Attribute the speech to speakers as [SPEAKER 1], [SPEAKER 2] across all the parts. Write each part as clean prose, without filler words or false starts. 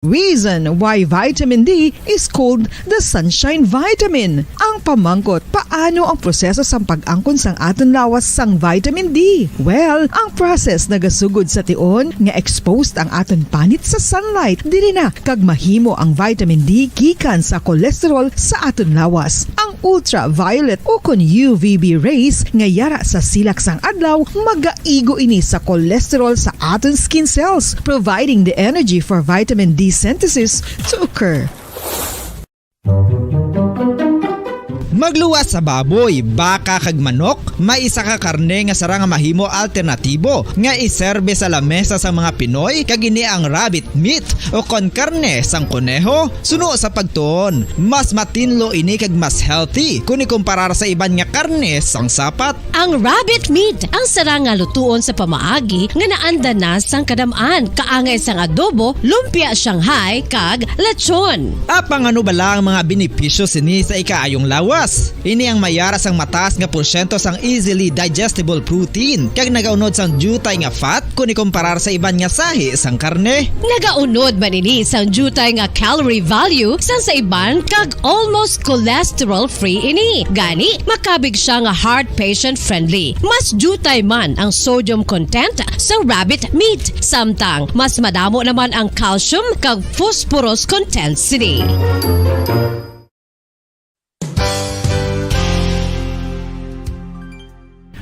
[SPEAKER 1] Reason why vitamin D is called the sunshine vitamin. Ang pamangkot, paano ang proseso sang pag-angkon sang aton lawas sang vitamin D? Well, ang process nagasugod sa tion nga exposed ang aton panit sa sunlight. Dili na kag mahimo ang vitamin D gikan sa cholesterol sa aton lawas. Ang ultraviolet o kon UVB rays nga yara sa silak sang adlaw magaigo ini sa cholesterol sa aton skin cells, providing the energy for vitamin D synthesis to occur.
[SPEAKER 2] Magluwas sa baboy, baka kag manok, may isa ka karne nga sara nga mahimo alternatibo nga iserbe sa lamesa sa mga Pinoy kag ini ang rabbit meat o kon karne sang kuneho. Suno sa pagtuon, mas matinlo ini kag mas healthy kung ikumparar sa iban nga karne sang sapat.
[SPEAKER 3] Ang rabbit meat ang sara nga lutuon sa pamaagi nga naanda na sang kadamaan, kaangay sang adobo, lumpia Shanghai kag lechon.
[SPEAKER 2] Apang ano bala ang mga benepisyo sini sa ikaayong lawas? Ini ang mayara sang mataas nga porsyento sang easily digestible protein kag nagaunod sang jutay nga fat kung ikumparar sa iban nga sahi sang karne.
[SPEAKER 3] Nagaunod man ini sang jutay nga calorie value sang sa iban kag almost cholesterol free ini. Gani makabig siya nga heart patient friendly. Mas jutay man ang sodium content sa rabbit meat, samtang mas madamo naman ang calcium kag phosphorus content sini.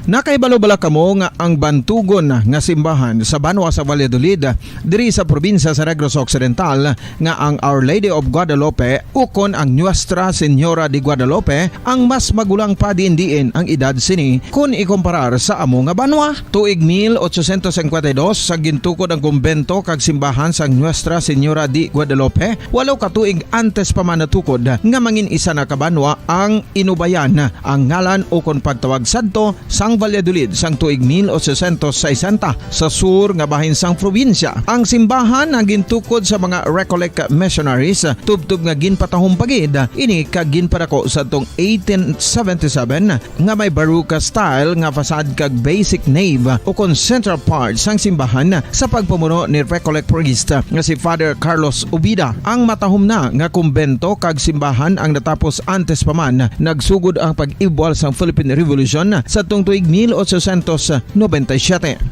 [SPEAKER 4] Nakaibalo-bala kamo nga ang bantugon nga simbahan sa Banwa sa Valladolid diri sa probinsya sa Negros Occidental nga ang Our Lady of Guadalupe ukon ang Nuestra Señora de Guadalupe ang mas magulang pa diin ang edad sini kung ikumparar sa amo nga banwa. Tuig 1852 sa gintukod ang kumbento kag simbahan sa Nuestra Señora de Guadalupe, walo ka tuig antes pa man natukod nga mangin isa na kabanwa ang inubayan ang ngalan ukon pagtawag sadto sang Valladolid sang tuig 1860 sa sur nga bahin sang probinsya. Ang simbahan ang gintukod sa mga Recollect missionaries tubtub nga ginpatahong pagid ini kag ginpadako sa tong 1877 nga may baroque style nga fasad kag basic nave o kon central part sang simbahan sa pagpamuno ni Recollect priest nga si Father Carlos Ubida. Ang matahom na nga kumbento kag simbahan ang natapos antes pa man nagsugod ang pag-ibwal sang Philippine Revolution sa tong tuig 1897.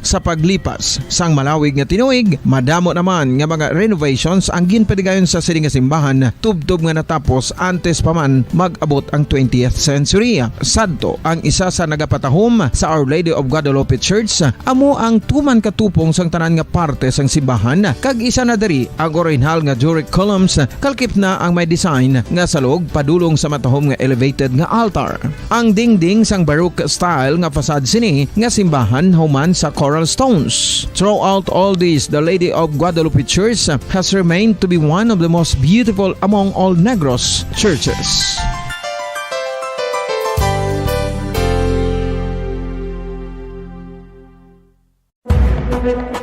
[SPEAKER 4] Sa paglipas sang malawig nga tinuig, madamo naman nga mga renovations ang ginpadigayon sa sining nga simbahan tubtob nga natapos antes pa man mag-abot ang 20th century. Sadto ang isa sa nagapatahom sa Our Lady of Guadalupe Church, amo ang tuman katupong sang tanan nga parte sang simbahan kag isa na diri ang original nga Doric columns kalkip na ang may design nga salog padulong sa matahom nga elevated nga altar. Ang dingding sang baroque style nga fasad sini nga simbahan human sa coral stones. Throughout all this, the Lady of Guadalupe Church has remained to be one of the most beautiful among all Negros churches.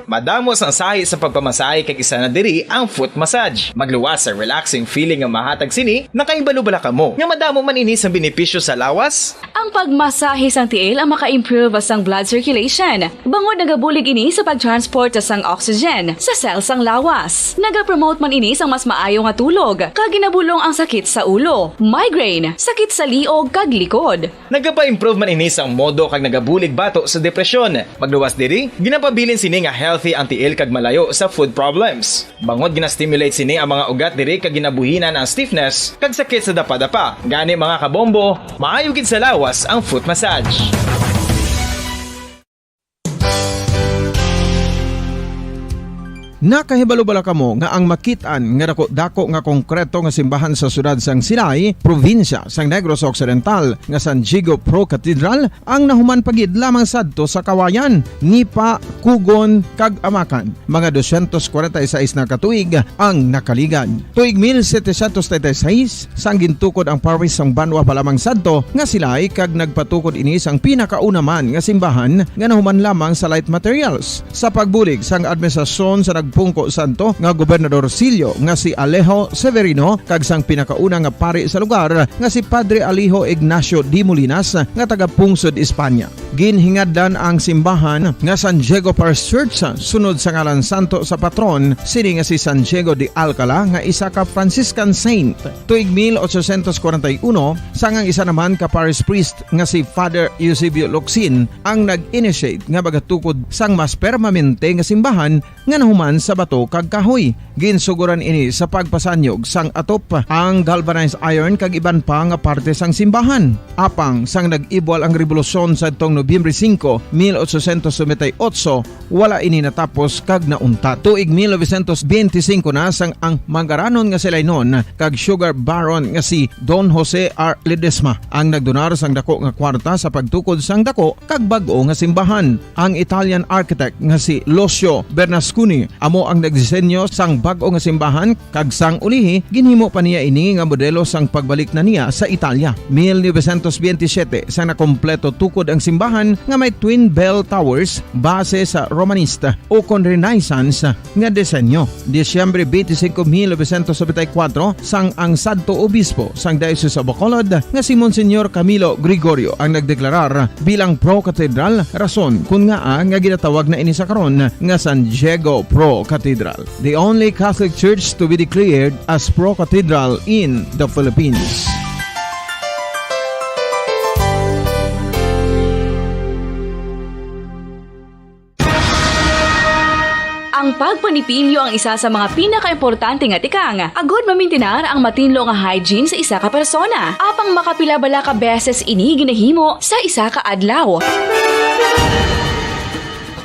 [SPEAKER 5] Madamos ang sahi sa pagpamasahe kag isa na diri ang foot massage. Magluwas sa relaxing feeling nga mahatag sini, nakaibalo-bala ka mo. Nga madamo man ini sa benepisyo sa lawas.
[SPEAKER 6] Ang pagmasahe sang tiil ang maka-improve sang blood circulation. Bangod nagabulig ini sa pagtransport sang oxygen sa cells sang lawas. Nagapromote man ini sang mas maayo nga tulog, kag ginabulong ang sakit sa ulo, migraine, sakit sa liog kag likod.
[SPEAKER 5] Nagapa-improve man ini sang modo kag nagabulig bato sa depresyon. Magluwas diri, ginapabilin sini nga healthy ang tiil kag malayo sa food problems. Bangod gina-stimulate sini ang mga ugat diri kag ginabuhinan ang stiffness kag sakit sa dapa-dapa. Gani mga kabombo, maayo gid sa lawas ang foot massage.
[SPEAKER 4] Nakahibalo-bala kamo nga ang makitaan nga dako nga konkreto nga simbahan sa sudad sang Sinay, probinsya sang Negros Occidental nga San Diego Pro Cathedral ang nahuman pagid lamang sadto sa Kawayan, Nipa, Kugon kag Amakan. Mga 246 na katuig ang nakaligan. Tuig 1736 sang gintukod ang parish sang Banwa pa lamang sadto nga silay kag nagpatukod ini sang pinakauna man nga simbahan nga nahuman lamang sa light materials. Sa pagbulig sang administrasyon sa Pungko Santo nga Gobernador Silio nga si Alejo Severino kag sang pinakauna nga pari sa lugar nga si Padre Alijo Ignacio Di Molinas nga taga Pungsod, Espanya. ginhingadlan ang simbahan nga San Diego Parish Church sunod sa ngalan santo sa patron sini nga si San Diego de Alcala nga isa ka Franciscan saint. Tuig 1841 sangang isa naman ka parish priest nga si Father Eusebio Locsin ang nag-initiate nga bagatukod sang mas permanente nga simbahan nga nahuman sa bato kag kahoy. Ginsuguran ini sa pagpasanyog sang atop ang galvanized iron kag iban pa nga parte sang simbahan. Apang sang nag-ibwal ang revolusyon sa tong Nobyembre 5, 1898, wala ini natapos kag nauntat. Tuig 1925 na sang ang mangaranon nga sila noon kag sugar baron nga si Don Jose R. Ledesma ang nagdonar sang dako nga kwarta sa pagtukod sang dako kag bag-o nga simbahan. Ang Italian architect nga si Lucio Bernasconi amo ang nagdisenyo sang bag-o nga simbahan kag sang ulihi ginhimo pa niya ini nga modelo sang pagbalik na niya sa Italia. 1927 sang nakompleto tukod ang simbahan nga may twin bell towers base sa Romanista o kon Renaissance nga disenyo. Disyembre 25, 1974 sang ang sadto obispo sang Diocese of Bacolod nga si Monsignor Camilo Gregorio ang nagdeklarar bilang pro-cathedral, rason kung nga ginatawag na ini sa karon nga San Diego Pro-Cathedral, the only Catholic church to be declared as pro-cathedral in the Philippines.
[SPEAKER 6] Ang pagpanipilyo ang isa sa mga pinaka-importante nga tikang. Agod mamintinar ang matinlo nga hygiene sa isa ka persona. Apang makapila-bala ka beses ini ginahimo sa isa ka adlaw.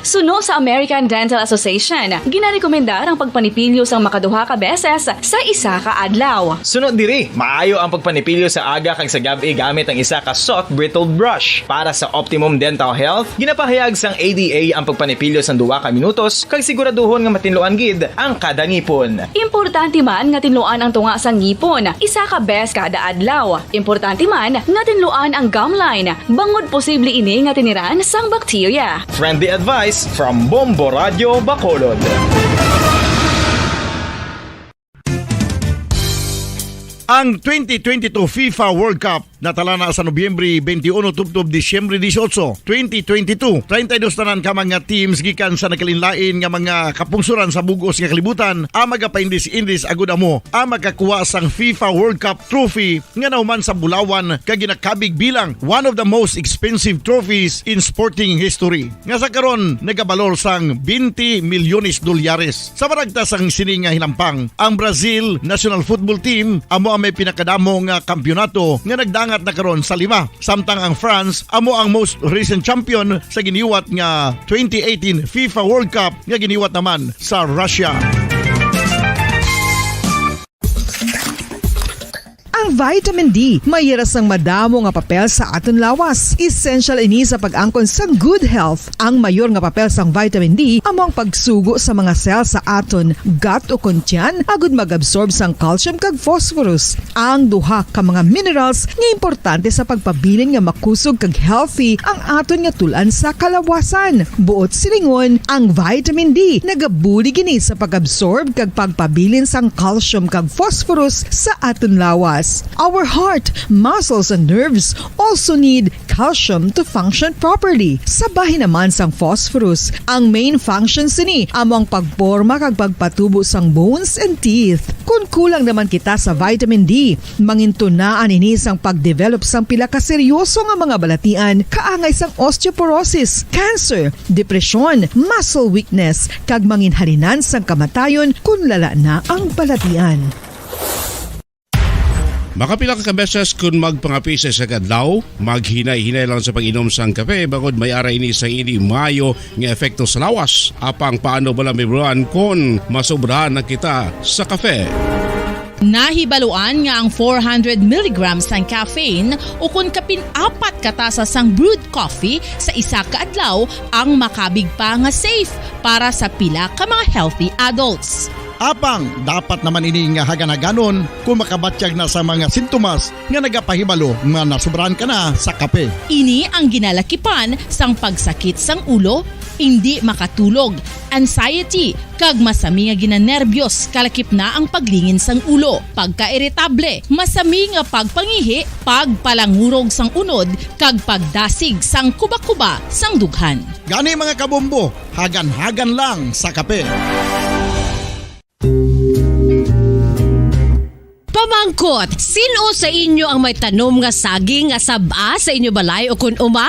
[SPEAKER 6] Suno sa American Dental Association, ginarekomendar ang pagpanipilyo sang makaduha ka beses sa isa ka adlaw.
[SPEAKER 5] Sunod diri, maayo ang pagpanipilyo sa aga kag sa gabi gamit ang isa ka soft brittled brush. Para sa optimum dental health, ginapahayag sang ADA ang pagpanipilyo sang 2 ka minutos kag siguraduhon nga matinloan gid ang kada ngipon.
[SPEAKER 6] Importante man nga tinluan ang tunga sang ngipon, isa ka bes kada adlaw. Importante man nga tinluan ang gum line, bangod posible ini nga tiniran sang bakterya.
[SPEAKER 5] Friendly advice from Bombo Radio Bacolod.
[SPEAKER 7] Ang 2022 FIFA World Cup natala na sa Nobyembre 21 tubtob Disyembre 18, 2022. 32 tanan ka mga teams gikan sa nakalinlain nga mga kapungsuran sa bugos nga kalibutan ang magapaindis-indis agud amo ang makakuha sang FIFA World Cup trophy nga nahuman sa Bulawan kag ginakabig bilang one of the most expensive trophies in sporting history. Nga sa karon nagabalor sang 20 milyones dolyares. Sa baragta sang sini nga hinampang, ang Brazil National Football Team amo may pinakadamo nga kampyonato nga nagdangat na karon sa 5. Samtang ang France amo ang most recent champion sa giniwat nga 2018 FIFA World Cup nga giniwat naman sa Russia.
[SPEAKER 1] Ang vitamin D mayira sang madamo nga papel sa aton lawas. Essential ini sa pag-angkon sang good health. Ang mayor nga papel sang vitamin D amo ang pagsugo sa mga cell sa aton gut o kuntyan agud mag-absorb sang calcium kag phosphorus. Ang duha ka mga minerals nga importante sa pagpabilin nga makusog kag healthy ang aton nga tulan sa kalawasan. Buot silingon, ang vitamin D nagabuli gini sa pag-absorb kag pagpabilin sang calcium kag phosphorus sa aton lawas. Our heart, muscles, and nerves also need calcium to function properly. Sabahin naman sang phosphorus. Ang main function sini amo ang pagporma kag pagpatubo sang bones and teeth. Kung kulang naman kita sa vitamin D, mangintunaan ini sang pagdevelop sang pila ka seryoso nga mga balatian, kaangay sang osteoporosis, cancer, depresyon, muscle weakness, kag manginhalinan sang kamatayon kung lala na ang balatian.
[SPEAKER 8] Makapila ka beses kung magpangapi sa kadlaw, maghinay-hinay lang sa pag-inom sang kape bagod may ara ini sang hindi mayo nga epekto sa lawas. Apang paano bala may buruan kung masobrahan na kita sa kape.
[SPEAKER 9] Nahibaluan nga ang 400 mg sang caffeine o kung kapin-4 katasa sang brewed coffee sa isa ka adlaw ang makabig pa nga safe para sa pila ka mga healthy adults.
[SPEAKER 7] Apang dapat naman ini nga haganaganon kung makabatyag na sa mga sintomas nga nagapahibalo nga nasubrahan ka na sa kape.
[SPEAKER 9] Ini ang ginalakipan sang pagsakit sang ulo, hindi makatulog, anxiety, kag masami nga ginanerbiyos kalakip na ang paglingin sang ulo, pagka-irritable, masami nga pagpangihi, pagpalangurog sang unod, kag pagdasig sang kuba-kuba sang dughan.
[SPEAKER 7] Gani mga kabombo, hagan-hagan lang sa kape.
[SPEAKER 3] Pamangkot, sino sa inyo ang may tanom nga saging nga saba sa inyo balay o kun uma?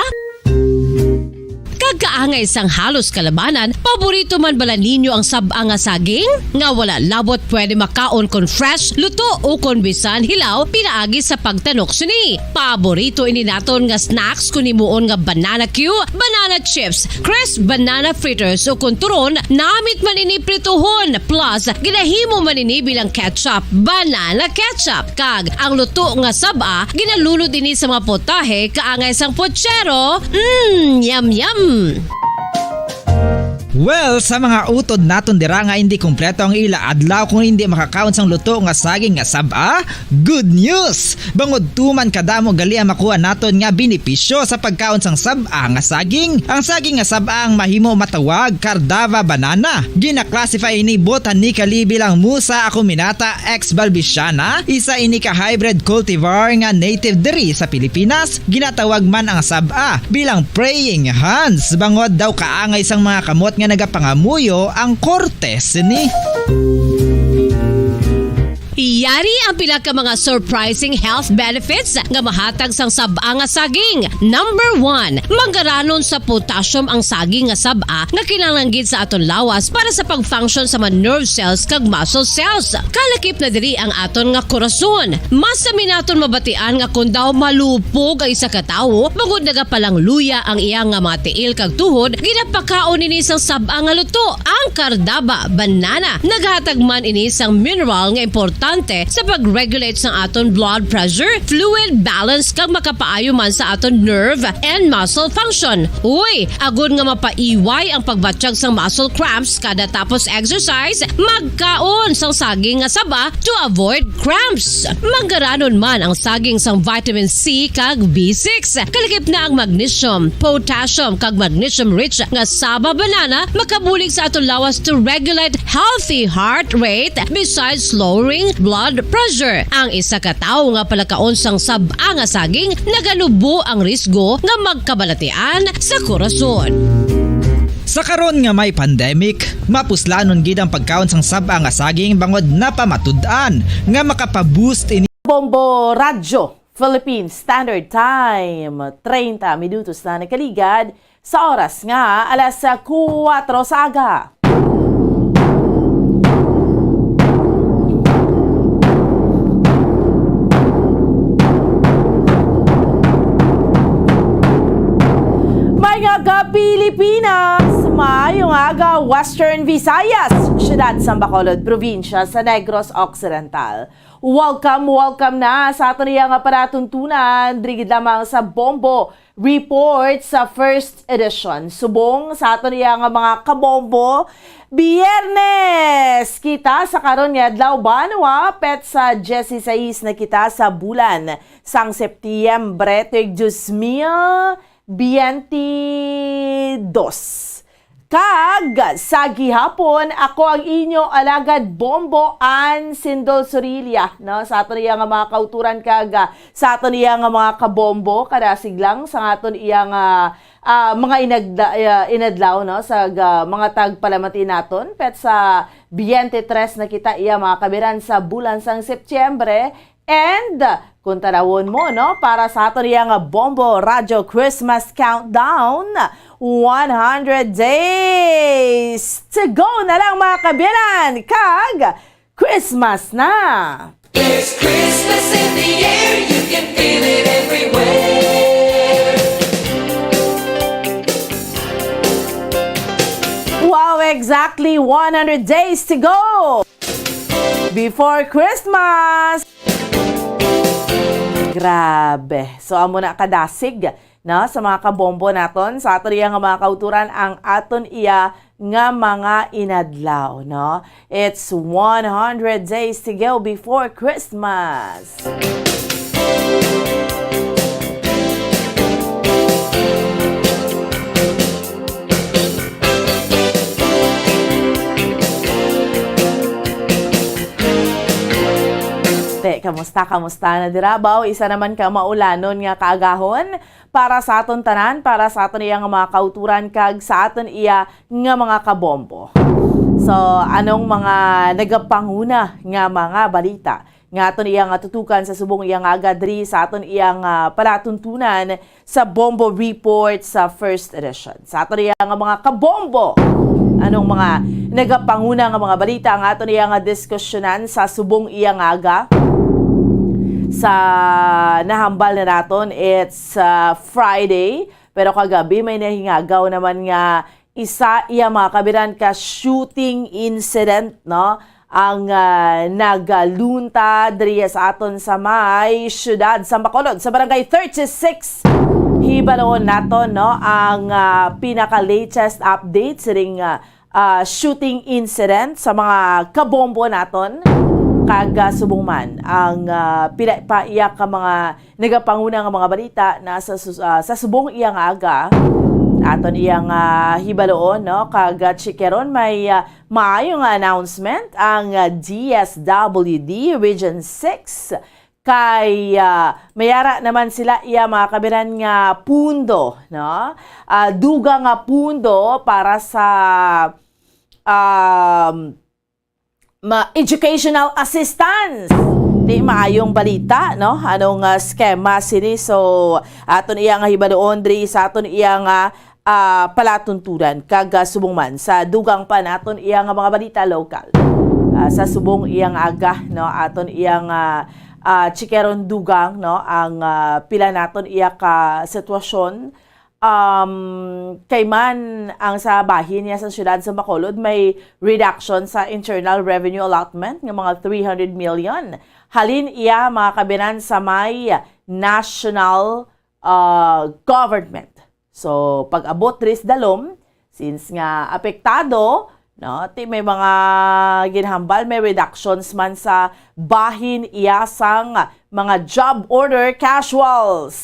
[SPEAKER 3] Kagkaangay sang halos kalabanan, paborito man bala ninyo ang saba nga saging? Nga wala labot pwede makaon kon fresh, luto o kon bisan hilaw, pinaagi sa pagtanok suni. Paborito ini naton nga snacks kun himuon nga banana Q, banana chips, crisp banana fritters o kun turon, namit man ini prituhon, plus ginahimo man ini bilang ketchup, banana ketchup. Kag ang luto nga saba, ginalunod ini sa mga potahe kaangay sang pochero. Yum yum!
[SPEAKER 2] Well, sa mga utod naton dira nga hindi kumpleto ang ila adlaw kung hindi makakaon sang luto nga saging nga saba, good news! Bangod tuman kadamo gali ang makuha naton nga benepisyo sa pagkaon sang saba nga saging. Ang saging nga saba ang mahimo matawag Cardava banana. Gina-classify ini botanically bilang Musa acuminata ex balbisiana, isa ini ka hybrid cultivar nga native diri sa Pilipinas. Ginatawag man ang saba bilang praying hands. Bangod daw kaangay sang mga kamot nga nagapangamuyo ang cortes ni.
[SPEAKER 3] Iyari ang pila ka mga surprising health benefits nga mahatag sang saba nga saging. Number 1, manggaranon sa potassium ang saging nga saba nga kinahanglan sa aton lawas para sa pag-function sa mga nerve cells kag muscle cells. Kalakip na diri ang aton nga korason. Mas sa minaton mabatian nga kun daw malupog ang isa ka tawo, bangod nagapalang luya ang iyang nga mga tiil kag tuhod, ginapakaon ini sang saba nga luto, ang Cardava banana. Naghatag man ini sang mineral nga importante sa pag-regulate sa aton blood pressure, fluid balance kag makapaayo man sa aton nerve and muscle function. Uy, agud nga mapaiway ang pagbatsyag sang muscle cramps kada tapos exercise, magkaon sang saging nga saba to avoid cramps. Manggaranon man ang saging sang vitamin C kag B6. Kalakip na ang magnesium, potassium kag magnesium rich nga saba banana makabulig sa aton lawas to regulate healthy heart rate besides lowering blood pressure. Ang isa ka tawo nga palakaon sang saba nga saging naganubo ang risgo nga magkabalatian sa korason.
[SPEAKER 2] Sa karon nga may pandemic, mapuslanon gid ang pagkaon sang saba nga saging bangod napamatud-an nga makapaboost ini.
[SPEAKER 10] Bombo Radyo, Philippine Standard Time, 30 minutos na nakaligad sa oras nga alas 4 sa aga. Pilipinas, maayong aga Western Visayas, siyudad sa Bacolod, probinsya sa Negros Occidental. Welcome na sa ato niyang aparatuntunan, drigid lamang sa Bombo Report sa first edition. Subong sa ato niyang mga kabombo, Biyernes! Kita sa karon nga adlaw banwa pet sa 16 na kita sa bulan sang Setyembre 2022. Kag sa gihapon ako ang inyo alagad Bombo Ann Sindol Sorilia, no, sa aton iya nga mga kauturan kag sa aton iya nga mga kabombo kada siglang sa aton iya nga mga inadlaw, no, sa mga tagpalamati naton pet sa 23 na kita iya mga kabiran sa bulan sang Setyembre. And kung tarawon mo, no, para sa ato nga Bombo Radio Christmas Countdown, 100 days to go na lang mga kabiyanan, kag Christmas na!
[SPEAKER 11] It's Christmas in the air, you can feel it everywhere.
[SPEAKER 10] Wow, exactly 100 days to go before Christmas! Grabe. So, amo na kadasig na sa mga kabombo naton sa aton iya nga mga kauturan ang aton iya nga mga inadlaw, no? It's 100 days to go before Christmas. Kamusta na dirabaw? Isa naman ka maulanon nga kaagahon para sa aton tanan, para sa aton iya nga mga kauturan kag sa aton iya nga mga kabombo. So, anong mga nagapanguna nga mga balita nga aton iya nga tutukan sa subong iya nga agadri sa aton iya nga palatuntunan sa Bombo Report sa first edition. Sa aton iya nga mga kabombo, anong mga nagapanguna nga mga balita ang aton iya nga diskusyonan sa subong iya nga aga sa nahambal na naton. It's Friday, pero kagabi may nahingagaw naman nga isa iya mga kabiran ka shooting incident, no? Ang nagalunta diri sa aton sa may syudad sa Bacolod, sa barangay 36. Hibaloon naton, no, ang pinaka-latest update sa ring shooting incident sa mga kabombo naton. Kag subong man ang paiyak ka mga nagapanguna nga mga balita na sa subong iyang aga aton iyang hibaloon, no, kag chikeron may maayong announcement ang DSWD Region 6 kay mayara naman sila iya mga kabiran nga pundo, no, duga nga pundo para sa educational assistance. Di maayong balita, no? Anong skema sini? So, aton iya nga hibaloon diri sa aton iya nga palatunturan kag subong man sa dugang pa naton iya nga mga balita local. Sa subong iyang aga, no, aton iyang chikeron dugang, no, ang pila naton iya ka sitwasyon. Kay man ang sa bahin niya sa siyudad sa Bacolod may reduction sa internal revenue allotment ng mga 300 million. Halin iya mga kabinan sa may national government. So pag-abot ris dalom, since nga apektado, no, may mga ginhambal, may reductions man sa bahin iya sang mga job order casuals.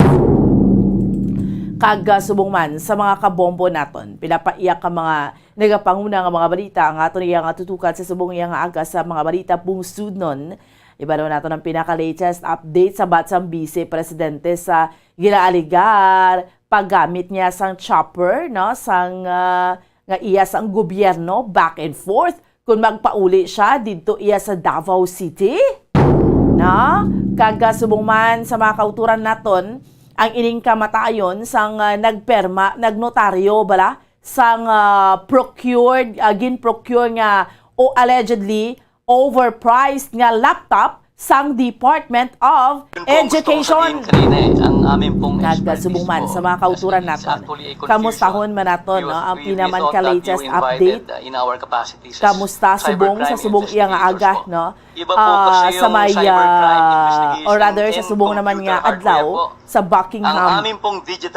[SPEAKER 10] Kag subong man sa mga kabombo naton, pinapaiyak ka mga nagapanguna nga mga balita ang aton iya nga tutukan sa subong iya nga aga sa mga balita pungsud nun. Ibaro naton ang pinaka-latest update sa Batsang Vice Presidente sa ginaaligar paggamit niya sang chopper, no, sang nga iya sang gobyerno back and forth kung magpauli siya dito iya sa Davao City. No? Kag subong man sa mga kauturan naton ang ining kamatayon sang nagnotaryo bala sang procured gin-procure nga o allegedly overpriced nga laptop sang Department of Education.
[SPEAKER 12] Ang aming pong
[SPEAKER 10] subong man sa mga kauturan naton. Kamustahon man naton, no, ang pinaman ka latest update. Kamusta subong sa subong iya nga aga, no? Sa may or rather sa subong naman nga adlaw sa Buckingham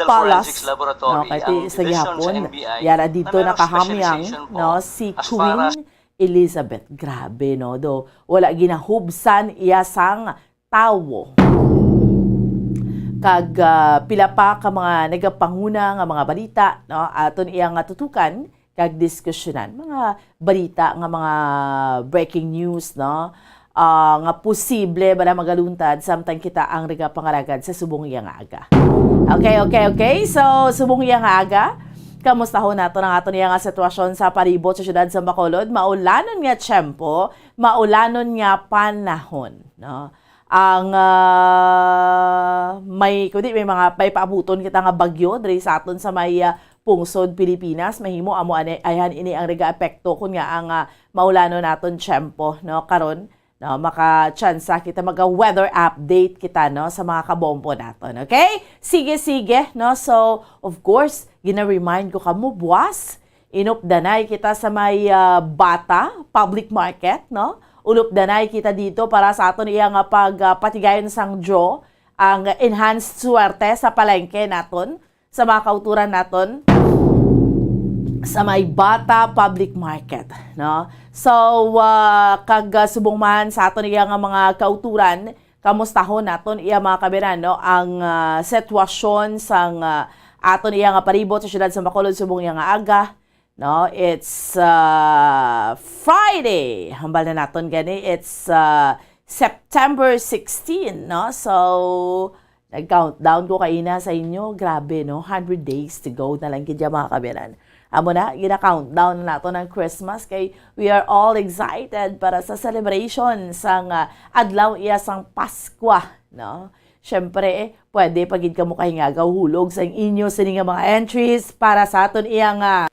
[SPEAKER 10] Palace, no, kay sa gihapon yara dito nakahamyang, no, si Queen Elizabeth. Grabe, no, do wala ginahubsan iya sang tawo. Kag pila pa ka mga nagapanguna nga mga balita, no, aton iya nga tutukan kag diskusyonan mga balita nga mga breaking news, no, nga posible bala magaluntad samtang kita ang pangaragad sa subong iya nga aga. Okay. So subong iya nga aga, kamustahon nato ang aton iya nga sitwasyon sa palibot sa siyudad sa Bacolod. Maulanon nga tiyempo, maulanon nga panahon, no. Ang may mga paipabuton kita nga bagyo diri sa aton sa may pungsod Pilipinas. Mahimo amo ayan ini ang rega-epekto kun nga ang maulanon naton tiyempo, no, karon, no, maka-tsansa kita maga-weather update kita, no, sa mga kabombo naton. Okay? Sige, no. So, of course, gina-remind ko kamo buwas, inupdanay kita sa may Bata Public Market, no? Ulupdanay kita dito para sa aton iya nga pagpatigayon sang draw ang enhanced suwerte sa palengke naton sa mga kauturan naton sa may Bata Public Market, no? So kag subong man sa aton iya nga mga kauturan, kamustahon naton iya mga kabiran, no, ang sitwasyon sang aton iya nga paribot sa syudad sa Bacolod subong iya nga aga, no? It's Friday, hambal na naton gani, it's September 16, no? So nag-countdown ko kaina sa inyo, grabe, no? 100 days to go na lang kidya mga kabiran. Amo na, gina-countdown na nato ng Christmas kay we are all excited para sa celebration sang adlaw iya sang Pasko, no? Syempre, pwede pagid kamo kahingagaw hulog sa inyo sini nga mga entries para sa aton iyang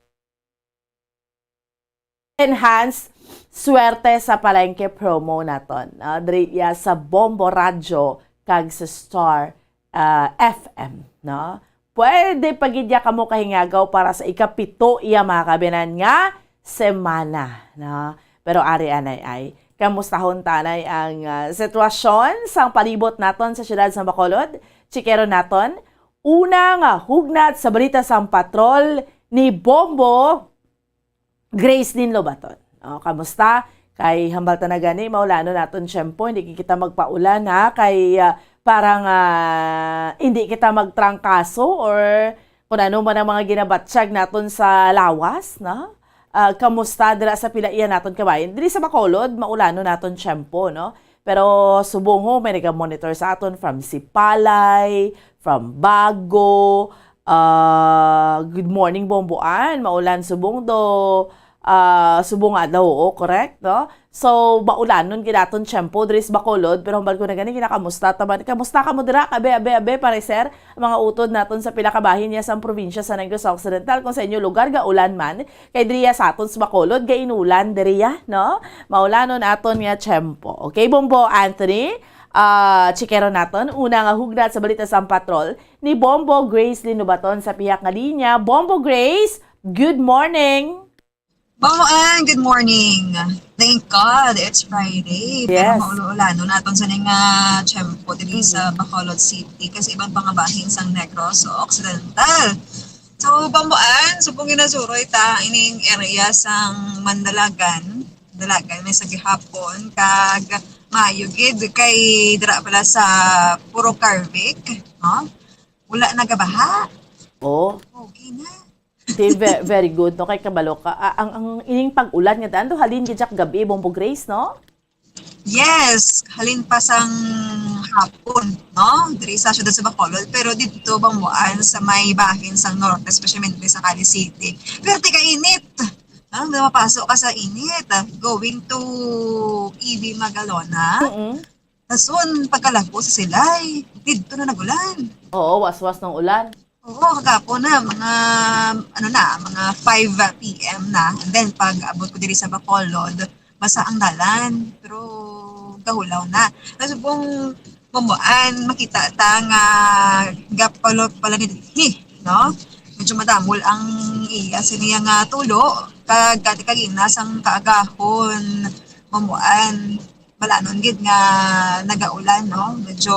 [SPEAKER 10] enhanced swerte sa palengke promo naton. Diri iya sa Bombo Radio kag sa Star FM, no? Pwede pagidya kamo kahingagaw para sa ikapito iya mga kabinan nga semana, no? Pero ari anay ay kamustahon tanay ang sitwasyon sang palibot naton sa syudad sa Bacolod. Chikero naton unang hugnat sa balita sang patrol ni Bombo Gracelyn Lobaton. Kamusta? Kay hambal ta na gani maulano naton syempo, hindi kita magpaulan ha kay parang hindi kita magtrangkaso or kung ano man ang mga ginabatsyag naton sa lawas, no? Kamusta dira sa pilaian naton kabayan? Diri sa Bacolod, maulano naton syempo, no? Pero subong ho, may nag-monitor sa aton from Sipalay, from Bago, good morning Bomboan, maulan subong do, subong nga daw, correct, no? So, baulanon kinaton tiyempo, Dris Bacolod, pero hambal ko na gani, kinakamusta taman. Kamusta ka mo dira, abe, pareser, mga utod naton sa pilakabahin niya sa probinsya sa Negros Occidental, kung sa inyo lugar, gaulan man, kay diriya sa aton sa Bacolod, gainulan diriya, no? Maulanon aton nga tiyempo. Okay, Bombo Anthony? Chikero naton, una nga hugnat sa balita sa patrol ni Bombo Grace Linubaton sa pihak nga linya. Bombo Grace, good morning!
[SPEAKER 12] Bamuan, good morning. Thank God, it's Friday.
[SPEAKER 10] Yes.
[SPEAKER 12] Pero maulo-ulano naton sa nga tiyempo dili sa Bacolod City kasi ibang pangabahin sang Negros Occidental. So, Bamuan, subong ginasuroy ta ining area sang Mandalagan. Dalagan, may sa gihapon, kag maayo gid kay dira pala sa Puro Carvic. No? Wala nagabaha.
[SPEAKER 10] Oh.
[SPEAKER 12] Okay na.
[SPEAKER 10] Very good, no? Kay kabalo ka. Ang ining pag-ulan nga daan, halin gidyak gabi, Bombo Grace, no?
[SPEAKER 12] Yes, halin pa sang hapon, no? Diri sa syudad sa Bacolod, pero dito Bamuan sa may bahin sang norte, especially sa Cali City. Pero tika init. Mapasok ka sa init, going to EB Magalona. Tason, pagkalagpo sa Silay, dito na nagulan.
[SPEAKER 10] Oo, waswas ng ulan.
[SPEAKER 12] Oo, kagapo na, mga 5 p.m. na. And then, pag abot ko diri sa Bacolod, basa ang dalan. Pero, kahulaw na. Kasi kung Bamuan, makita ta nga gapalo pala ni no? Medyo madamol ang iya sa niya nga tulo. Kagati kaginas ang kaagahon, Bamuan. Balanon gid nga nagaulan, no? Medyo,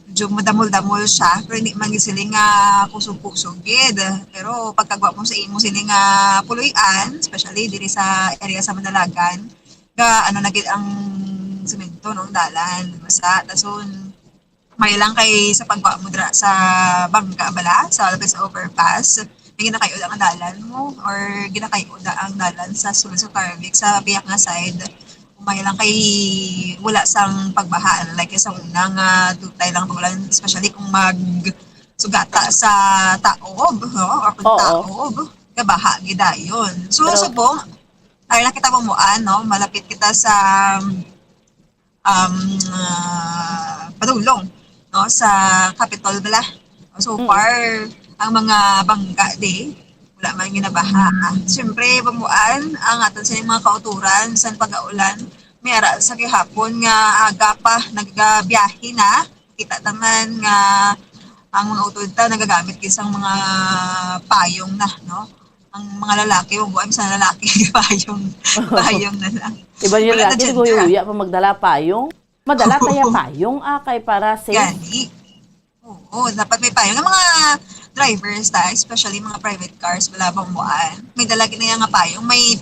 [SPEAKER 12] medyo madamol-damol siya, pero hindi man gisiling nga kusog-kusog gid. Pero pagkagwa mo sa imo siling nga puloy-an, especially diri sa area sa Mandalagan, na gid ang semento nung dalan, basta dason may lang kay sa pagwa mo dira sa bangka bala sa Lopez Overpass, may ginakayo ang dalan mo or ginakayo ang dalan sa sulod sa Carvic sa biyak nga side. May lang kay wala sang pagbaha like sa unang dutay lang ulan, especially kung magsugata sa taob, no? Or taob, kabaha gidayon. So subong ay nakita mo no, malapit kita sa padulong, no, sa Capitol bala. So far ang mga bangga wala man ginabaha. Siyempre, Bamuan, ang aton sa mga kauturan sa pag-aulan, may ara sa gihapon nga aga pa nagbiyahe na. Kita naman nga ang mga otoridad nagagamit kisang mga payong na, no? Ang mga lalaki, Bamuan, sa lalaki, payong na lang.
[SPEAKER 10] Iba yung lalaki, guya pa magdala payong. Madala kaya payong, kay para safe.
[SPEAKER 12] Gani. Oo, dapat may payong. Ang mga drivers especially mga private cars, wala bang buwan. May dalagi na nga payong. May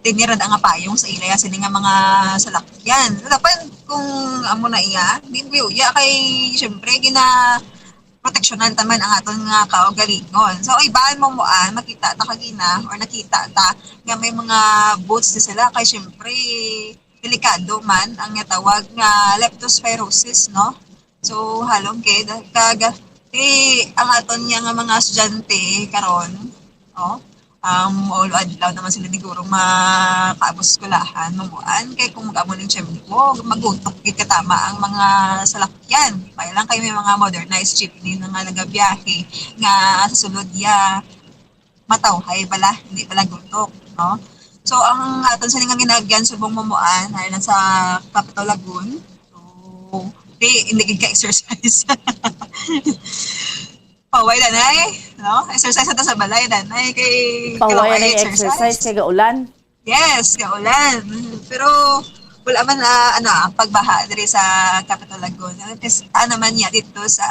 [SPEAKER 12] tinirad nga payong sa ilaya sila nga mga salakyan. Dapat kung amo na iya, di ya kay syempre proteksyonan taman ang aton nga kaugalingon. So ibaan mo makita ta kagina or nakita ta nga may mga boots na sila kay syempre delikado man ang tawag nga leptospirosis, no? So halong kay ang aton nga mga estudyante karon, ulo adlaw naman sila siguro makaabos skulahan mamuan kay kung mag-amo ng mo magutok gid katama ang mga salakyan kaya lang kay may mga modernized jeepney na nga nagabiyahe nga sa sulod matawhay pala hindi pala gutok, no? So ang aton sa nga ginagyan subong mamuan ay sa Capital Lagoon. So hindi gid ka exercise. Paway danay, no? Exercise ata sa balay danay kay
[SPEAKER 10] Paway na exercise kay gaulan.
[SPEAKER 12] Yes, gaulan. Pero wala man pagbaha diri sa Capital Lagoon. Kasi naman niya dito sa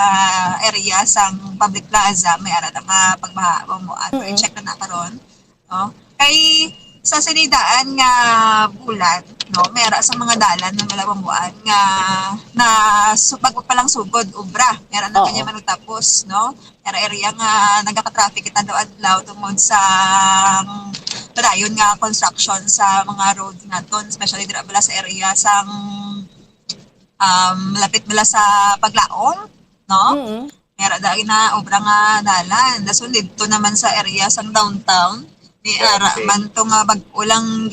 [SPEAKER 12] area sang Public Plaza may ara nga pagbaha mo check na karon, no? Kay sa sinidaan nga bulan, no, mera sa mga dalan ng malawambuan nga na palang sugod obra mera na kanya manutapos, no, mera area nga nagaka-traffic kita daw adlaw tungod sa padayon nga construction sa mga road naton, especially dira bala sa area sang malapit bala sa Paglaom, no. Mera dai na obra nga dalan dason dito naman sa area sang downtown ni ara man to nga bag-ulang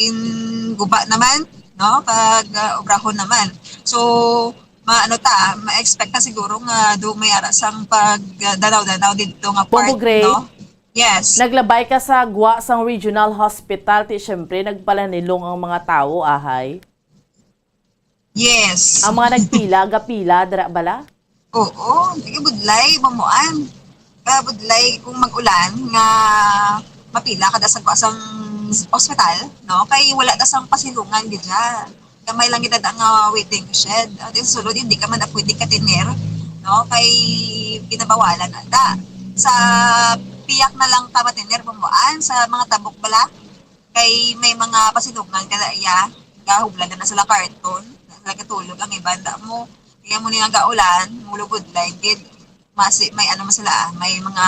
[SPEAKER 12] guba naman, no, kag obrahon naman. So ma-expect na siguro nga do may ara sang pagdanaw-danaw dito nga part, no. Yes.
[SPEAKER 10] Naglabay ka sa Gwa sang Regional Hospital, ti syempre nagpalanilong ang mga tao ahay.
[SPEAKER 12] Yes.
[SPEAKER 10] Ang mga gapila dira bala?
[SPEAKER 12] Oo, budlay mamuan. Budlay kung mag-ulan nga mapila kada sa kwasang ospital, no, kay wala ta sang pasilungan gidya. Kamay lang gid nga waiting shed. At sulod hindi ka man pwede ka tiner, no, kay ginabawalan ata. Sa piyak na lang ta matiner pamuan sa mga tabok bala kay may mga pasilungan kada iya gahublan na sila karton, sila katulog ang ibanda mo. Kaya mo niya gaulan, mulugod like gid may sila, may mga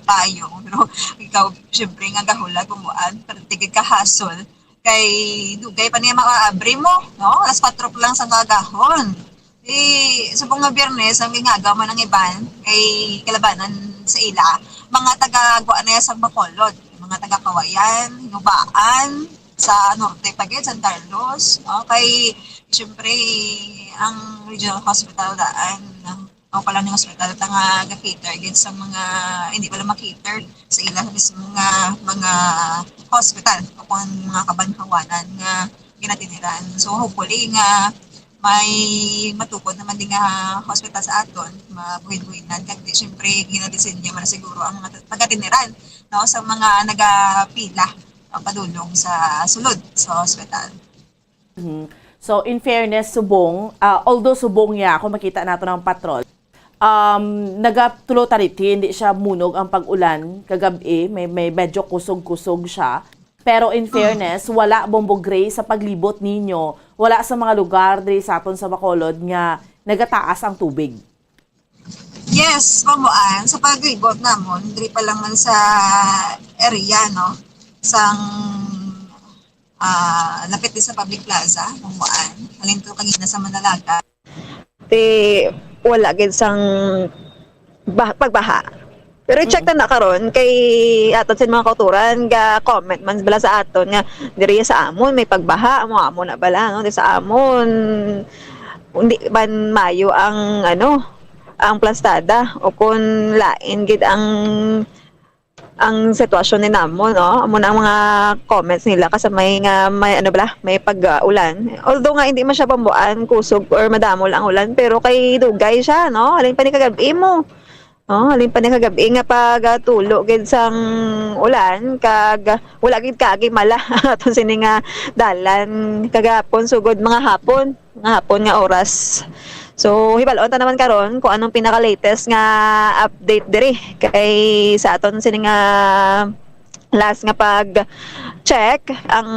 [SPEAKER 12] payong, pero ikaw syempre nga gahulag umuan pero tigid ka hasol kay dugay pa niya makaabri mo, no, alas 4 lang sa gagahon subong nga Biyernes ang gingagaw man ang iban kay kalabanan sa ila mga taga-Gwa na sa Bacolod, mga taga-Kawayan, Hinubaan sa norte pagid San Carlos, no, kay syempre ang Regional Hospital daan pala ng hospital nga ga-cater din sa mga hindi pala ma-cater sa ilang mismo nga mga hospital o kung mga kabanhawanan nga ginatiniran. So hopefully nga may matukod naman din nga hospital sa aton, mabuhin-buhinan kag syempre ginadisenyo man siguro ang mga taga-tiniran, no, sa mga nagapila padulong sa sulod sa hospital.
[SPEAKER 10] So in fairness subong, although subong niya ako makita nato ng patrol, nagatulo tariti, hindi siya munog ang pag-ulan kagabi, may medyo kusog-kusog siya. Pero in fairness, wala Bombo Gray sa paglibot ninyo, wala sa mga lugar diri sa aton sa Bacolod nga nagataas ang tubig.
[SPEAKER 12] Yes, pamuan sa paglibot namon, diri pa lang man sa area, no, sang lapit din sa Public Plaza, pamuan, alin to kagina sa Manalaga.
[SPEAKER 13] Wala gid sang pagbaha. Pero check na karon kay aton sa mga kauturan ga comment man bala sa aton nga diri sa amon may pagbaha amo na bala, no, di sa amon hindi ban mayo ang ang plastada o kun lain gid ang sitwasyon ni namo, no, amo na ang mga comments nila kasi may pag-ulan, although nga hindi man siya pambuan kusog or madamol ang ulan pero kay dugay siya, no, halin pa ni kagabi mo, no, halin pa ni kagabi nga pagtulo gid sang ulan kag wala gid kaagi mala aton sini nga dalan kagapon sugod mga hapon nga oras. So hibalon ta naman karon kung anong pinaka-latest nga update diri kay sa aton sini nga last nga pag check ang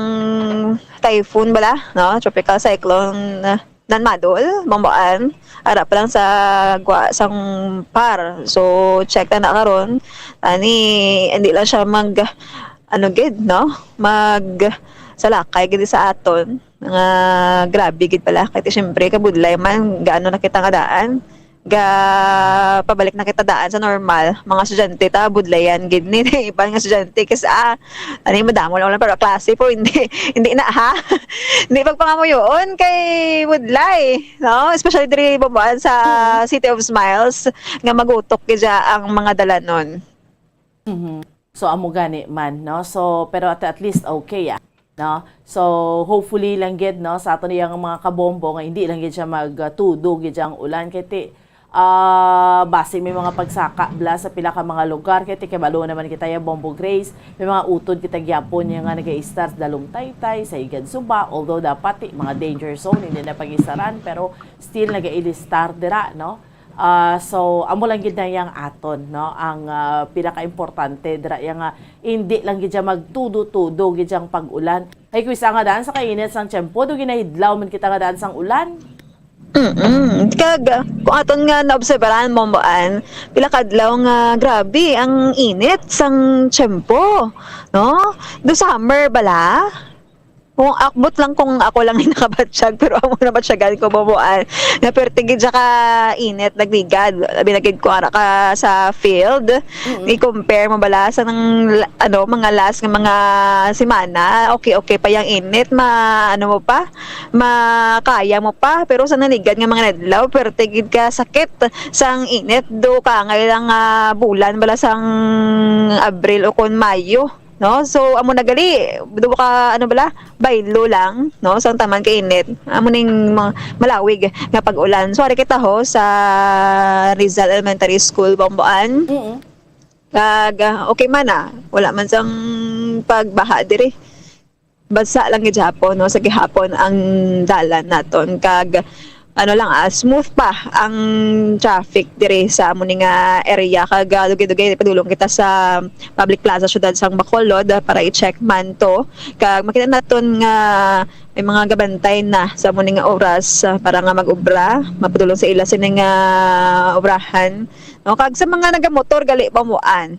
[SPEAKER 13] typhoon bala no, tropical cyclone Nanmadol, Bamboan, ara pa lang sa sang par. So check na karon. Ani hindi lang siya mag ano gid no? Mag salakay gid sa aton. Nga grabe gid pala kay syempre kabudlay man gaano nakita nga daan. Ga pabalik na kita daan sa normal mga estudyante ta budlayan gid ni ibang nga estudyante kasi ani madamo lang pero klase po hindi na ha hindi pagpangamuyon kay budlay no, especially diri Bamboan sa City of Smiles nga magutok gid ang mga dalanon.
[SPEAKER 10] So amo gani man no, so pero at least okay no, so hopefully lang gid no sa ato niyang mga kabombo nga hindi lang gid siya magtudo gid ang ulan kay base may mga pagsaka bla sa pila ka mga lugar kay tikabalo naman kita ya Bombo Grace may mga utod kita gyapon nga nag-start dalong Taytay sa Igad Suba although dapat mga danger zone hindi na pagisaran pero still nag-i-start dira no. So amo lang gid na yang aton no ang pinaka-importante dira yang hindi lang gid magtudo-tudo gid ang pag-ulan ay kuisa nga daan sa kainit sang tiyempo do ginahidlaw man kita nga daan sang ulan.
[SPEAKER 13] Kag kung aton nga naobserbahan Bamboan, pila kadlaw nga grabe ang init sang tiyempo, no? Do summer bala. Kung akbot lang kung ako lang yung nakabatsyag pero amo na batyagan ko Bamboan. Na pertigid siya ka init nagligad. Binagid ko ara ka sa field. I-compare mo bala sa ng ano mga last nga mga semana. Okay pa yang init ano mo pa? Makaya mo pa pero sa naligad nga mga nadlaw pertigid ka sakit sang init do ka ngayong bulan bala sang Abril o kon Mayo. No, so amo nagali do ka ano bala baylo lang no sang taman kay init amo ning malawig nga pag-ulan so ari kita ho sa Rizal Elementary School Bamboan. Kag okay man wala man sang pagbaha diri basa lang gid hapon no sa gihapon ang dalan naton kag ano lang smooth pa ang traffic dire sa amo ning area kag dugay-dugay padulong kita sa public plaza syudad sang Bacolod para i-check man to kag makita naton nga may mga gabantay na sa amo ning oras para nga mag-obra mapadulong sa ila sining obrahan no kag sa mga nagamotor gali Bamboan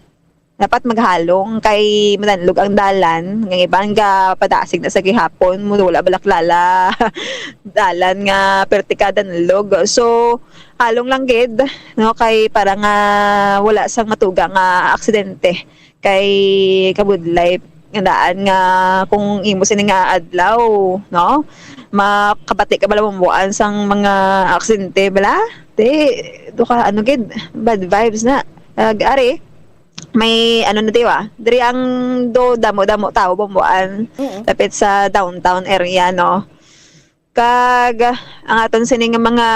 [SPEAKER 13] dapat maghalong kay madanlog ang dalan ng iban nga padasig na sa gihapon mo wala balaklala dalan nga pertikada nalog so halong lang gid no kay para nga wala sang matuga nga aksidente kay kabudlay nga daan nga kung imo sini nga adlaw no makabati ka bala Bamboan sang mga aksidente bala do ka ano gid bad vibes na ari may ano na diwa diri ang do damo-damo tao Bamboan tapit sa downtown area no kag ang aton sini nga mga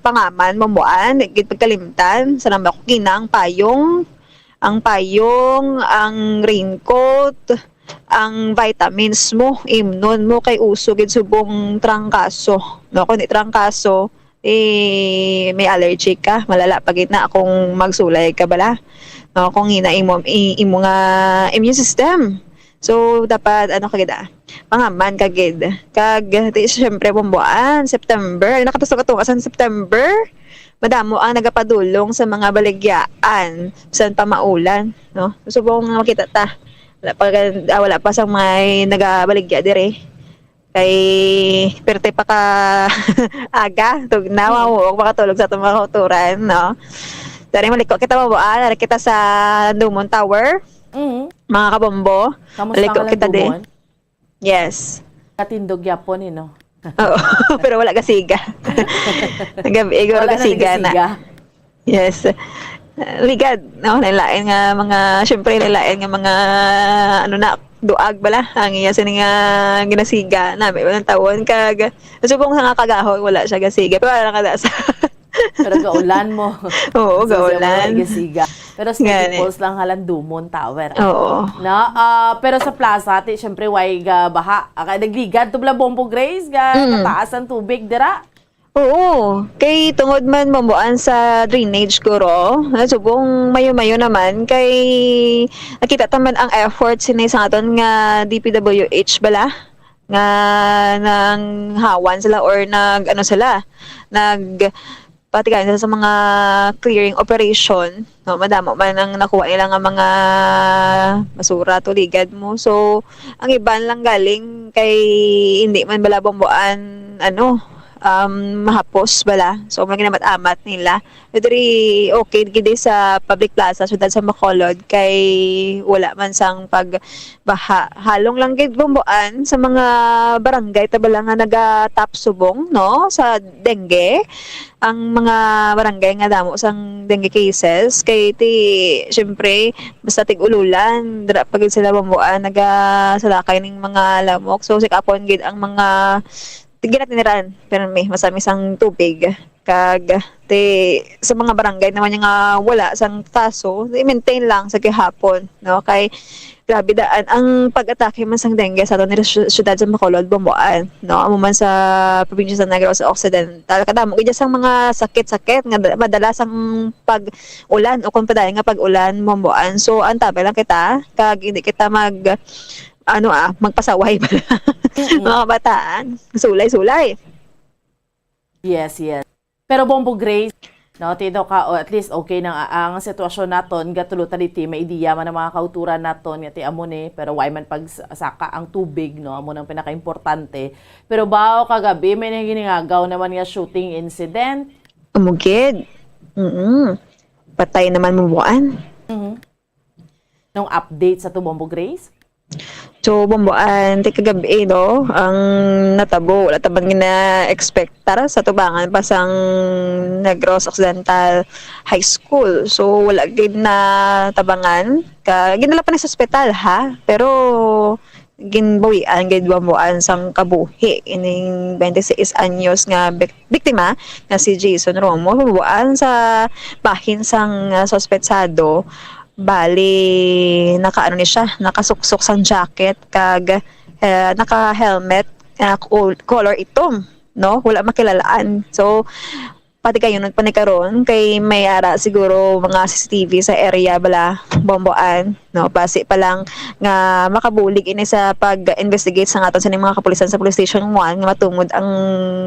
[SPEAKER 13] pangaman Bamboan gid pagkalimtan sa nambako kinang ang payong ang raincoat ang vitamins mo imnon mo kay uso gid subong trangkaso no kun di trangkaso may allergy ka malala pagit na akong magsulay ka bala no kung imo nga immune system so dapat ano kagid pangaman kagid kag syempre Bamboan September nakatusok ato sa September madamo ang nagapadulong sa mga baligyaan bisan pa maulan no subong makita ta wala pa sang may nagabaligya dire kay perte pa ka aga tugnaw wa makatulog sa atong mga kauturan no. Dari maliko kita Bamboan, dari kita sa Dumont Tower. Mga kabombo. Maliko kita din. Yes.
[SPEAKER 10] Katindog yapon no.
[SPEAKER 13] Oo, pero wala kasiga. Gabi wala kasiga na. Yes. Ligad, no, nilain nga mga syempre nilain nga mga ano na duag bala ang iya sini nga ginasiga na may walang tawon kag subong sa nga kagahon wala siya gasiga pero wala kada sa
[SPEAKER 10] pero gaulan mo.
[SPEAKER 13] Oo, gaulan.
[SPEAKER 10] Pero steady pulse lang halang Dumont Tower.
[SPEAKER 13] Oo.
[SPEAKER 10] Na, pero sa plaza, syempre, way baha. Kaya nagligad, tubla Bombo Grace, kataas ang tubig, dira.
[SPEAKER 13] Oo, kay tungod man mamuan sa drainage guro, subong mayo-mayo naman kay nakita taman ang effort sinay sa aton nga DPWH bala nga nang hawan sila or nag ano sila nag patigayan sila sa mga clearing operation, no, madamo man ang nakuha nila nga mga basura tuligad mo. So ang iban lang galing kay hindi man bala bambuan ano mahapos bala. So mga ginamat-amat nila. Very okay gid sa public plaza syudad sa Bacolod kay wala man sang pagbaha. Halong lang gid bumbuan sa mga barangay tabala nga naga-top subong no sa dengue. Ang mga barangay nga damo sang dengue cases kay ti syempre basta tig-ululan dira pagid sila bumbuan nagasalakay ning mga lamok. So sikapon gid ang mga tigirat niran pero may masami sang tubig kag te sa mga barangay naman yung wala sang taso i-maintain lang sa gihapon no kay grabe daan ang pag-atake man sang dengue sa aton syudad sa Bacolod bumbuan no amo man sa probinsya sa Negros Occidental kadamo gid sang mga sakit-sakit nga madalas ang pag-ulan o kung padayon nga pag-ulan bumbuan so antabi lang kita kag hindi kita magpasaway pala. Mga bataan. Sulay-sulay.
[SPEAKER 10] Yes. Pero Bombo Grace, no, tino ka, o at least okay na ang sitwasyon naton, gatulutan iti, may ideya man ang mga kauturan naton, ngati amo ni, pero why man pagsaka ang tubig, no, amo nang pinaka-importante. Pero bao kagabi, may ginagaw naman nga shooting incident.
[SPEAKER 13] Umugid. Patay naman mabuan.
[SPEAKER 10] Nung update sa to Bombo Grace?
[SPEAKER 13] So, bumbuan, ti kagabi, no, ang natabo, wala tabang gina-expect tara sa tubangan pa sang Negros Occidental High School. So, wala gid na tabangan. Ginala pa na sa ospital, ha? Pero, ginbawian, gid bumbuan sang kabuhi. Ining 26 anyos nga biktima na si Jason Romo. Bumbuan sa bahin sang suspetsado. Bali nakaano ni siya nakasuksok sang jacket kag naka-helmet color itom no wala makilalaan so pati kayo nun panikaron kay may ara siguro mga CCTV sa area bala bomboan no base pa lang nga makabulig ini sa pag-investigate sa aton sa mga kapulisan sa Police Station 1 nga matungod ang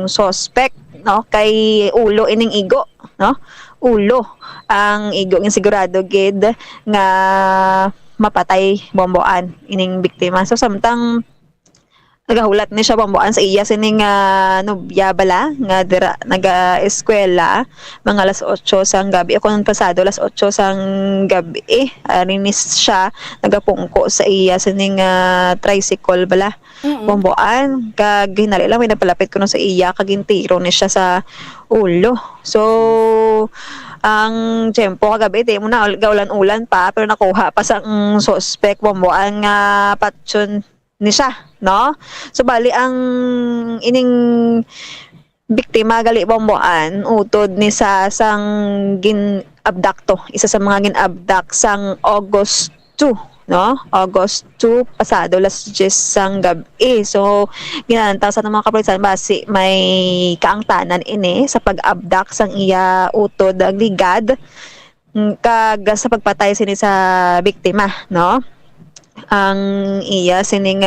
[SPEAKER 13] suspect no kay ulo ining igo no ulo ang igo ng sigurado gid nga mapatay bomboan ining biktima so samtang nagahulat ni siya bomboan sa iya sining nobya bala nga dira naga-eskwela mga alas 8 sang gabi ako nung pasado alas 8 sang gabi rinis siya nagapungko sa iya sining tricycle bala bomboan kag hinali lang may napalapit ko sa iya kag intiro ni siya sa ulo so ang tempo kagabi di mo na gaulan-ulan pa pero nakuha pa sa suspect bomboan nga patson ni siya no so bali ang ining biktima gali bomboan utod ni sa sang gin-abducto isa sa mga gin-abduct sang August 2 no August 2 pasado las 10 sang gabi so ginananta sa mga kapulisan base may kaangtanan ini sa pag-abduct sang iya utod ligad kag sa pagpatay sini sa biktima no ang iya sining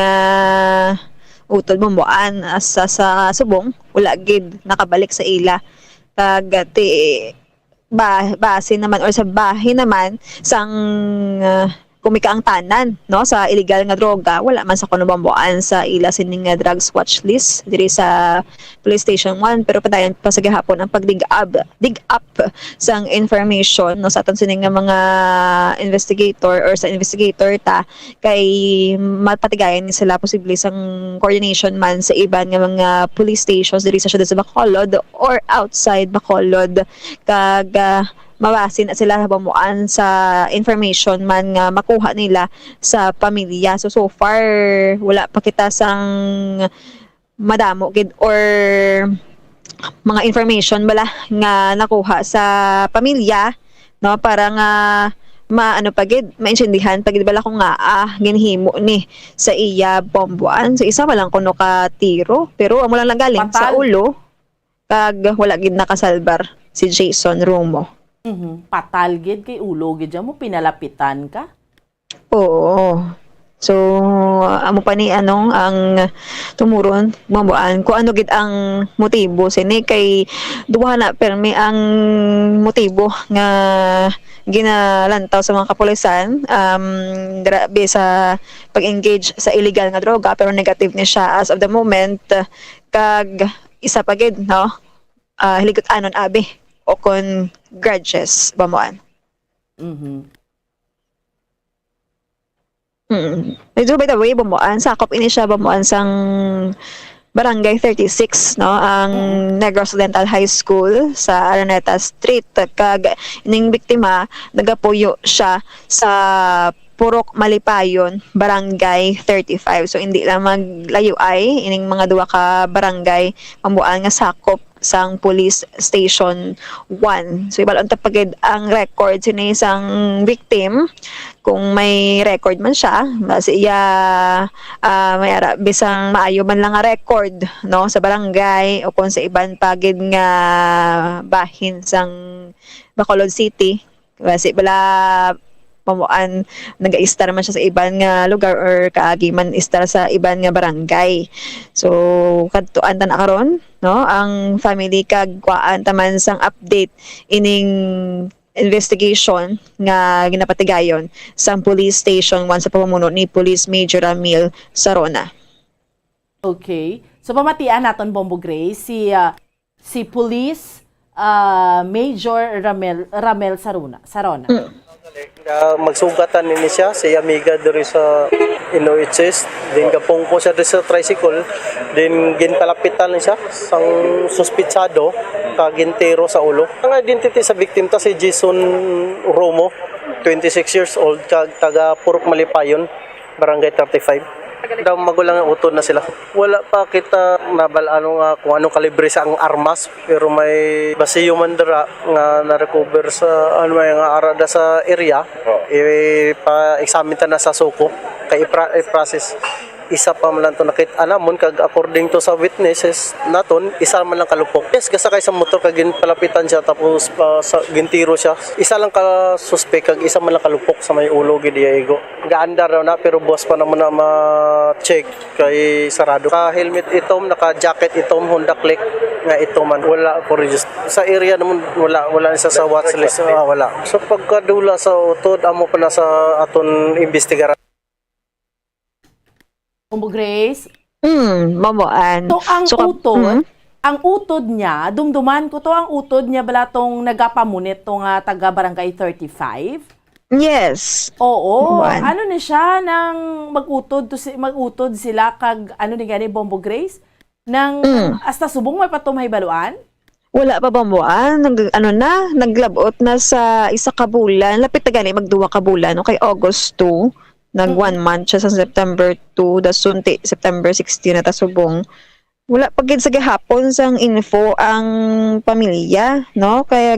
[SPEAKER 13] utod bomboan sa subong wala gid nakabalik sa ila kag base naman or sa bahin naman sang kumika ang tanan no sa illegal nga droga wala man sa kuno bambuan sa ila sining drugs watch list diri sa Police Station 1 pero padayon pa sa gihapon ang dig up sang information no sa aton sining mga investigator or sa investigator ta kay mapatigayan ni sila posible sang coordination man sa iban nga mga police stations diri sa syudad sa Bacolod or outside Bacolod kag mabasin at sila bamuan sa information man nga makuha nila sa pamilya. So far, wala pa kita sang madamo gid or mga information bala nga nakuha sa pamilya no para nga maano pagid maintindihan pagid bala kung nga ginhimo ni sa iya bombuan. So isa pa lang kuno ka tiro pero amo lang galing sa ulo kag wala gid nakasalbar si Jason Romo.
[SPEAKER 10] Patal gid kay ulo gid mo pinalapitan ka.
[SPEAKER 13] Oo. So, amo pa ni ang tumuron mabuan kung ano gid ang motibo sini kay duha na permi ang motibo nga ginalantaw sa mga kapulisan grabe sa pag-engage sa illegal nga droga pero negative ni siya as of the moment kag isa pa gid no hiligot anon abi o kon grudges bamuan. Ito by the way, bamuan, sakop ini siya bamuan sang Barangay 36, no? Ang Negros Occidental High School sa Araneta Street. Kag ining biktima, nagapuyo siya sa Purok Malipayon, Barangay 35. So hindi lang maglayo ay ining mga duwa ka barangay pambuan nga sakop sang Police Station 1. So ibalon ta pagid ang record sini isang victim kung may record man siya base iya may ara bisang maayo man lang nga record no sa barangay o kung sa iban pagid nga bahin sang Bacolod City base bala pamuan nag-istar man siya sa iban nga lugar or kaagi man istar sa iban nga barangay. So kadtuan ta na karon no ang family kag kuan taman sang update ining investigation nga ginapatigayon sa Police Station 1 sa pamumuno ni Police Major Ramil Sarona.
[SPEAKER 10] Okay. So pamatian naton Bombo Grace si Police Major Ramil Sarona.
[SPEAKER 14] Magsugatan ni siya si amiga diri sa Inoiches din kapong po siya diri sa tricycle din ginpalapitan siya sang suspitsado kagintero sa ulo. Ang identity sa victim ta si Jason Romo, 26 years old, taga Purok Malipayon, Barangay 35. Daw magulang ang utod na sila. Wala pa kita nabalaan nga kung anong kalibre sa ang armas pero may basiyo man dira nga na-recover sa ano may nga arada sa area. Pa-examine ta na sa suko kay i-process. Isa pa man lang to nakit-anamon kag according to sa witnesses naton isa man lang kalupok. Yes, gasakay sa motor kag ginpalapitan siya tapos gintiro siya. Isa lang ka suspect kag isa man lang kalupok sa may ulo gid Diego. Gaandar raw na pero boss pa naman na ma-check kay sarado. Ka helmet itom, naka jacket itom, Honda Click nga itom man wala for register. Sa area naman wala isa sa watchlist wala. So pagkadula sa utod amo pa na sa aton investigaran.
[SPEAKER 10] Bombo Grace.
[SPEAKER 13] Mamuan.
[SPEAKER 10] So ang utod niya, dumduman ko to ang utod niya bala tong nagapamunit tong taga Barangay 35.
[SPEAKER 13] Yes.
[SPEAKER 10] Oo.
[SPEAKER 13] Mamuan.
[SPEAKER 10] Ano ni siya nang magutod sila kag ano ni gani Bombo Grace nang hasta subong may patumay baluan?
[SPEAKER 13] Wala pa bamuan, naglabot na sa isa ka bulan, lapit na gani magduwa ka bulan no kay August 2. Nag 1 month siya sa September 2, dasunti September 16 na tasubong. Wala pagid sa gihapon sang info ang pamilya, no? Kaya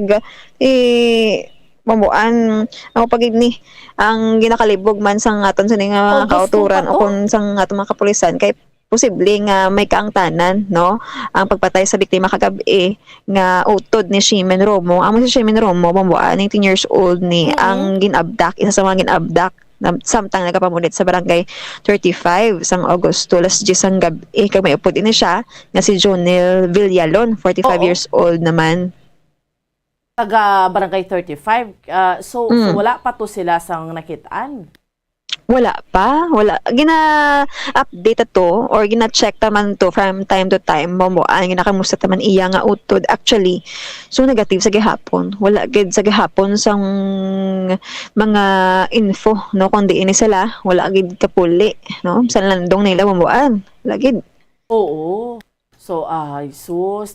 [SPEAKER 13] mamuan ako pagid ni ang ginakalibog man sang aton sa nga kauturan o kung sang aton mga kapulisan kay posible nga may kaangtanan no ang pagpatay sa biktima kagabi nga utod ni Shimen Romo. Amo si Shimen Romo mamuan 19 years old ni ang ginabdak isa sa mga ginabdak samtang nagapamunit sa Barangay 35 sang Agosto las 10 ang gabi kag may upod ini siya nga si Jonel Villalon 45 years old naman
[SPEAKER 10] taga Barangay 35 so wala pa to sila sang nakitaan.
[SPEAKER 13] Wala pa. Gina-update to or gina-check taman to from time to time. Mamuan, ginakamusta taman iya nga utod. Actually, so negative sa gihapon. Wala gid sa gihapon sang mga info, no? Kundi ini sila, wala gid kapuli, no? Sa landong nila mamuan. Wala gid.
[SPEAKER 10] Oo. So,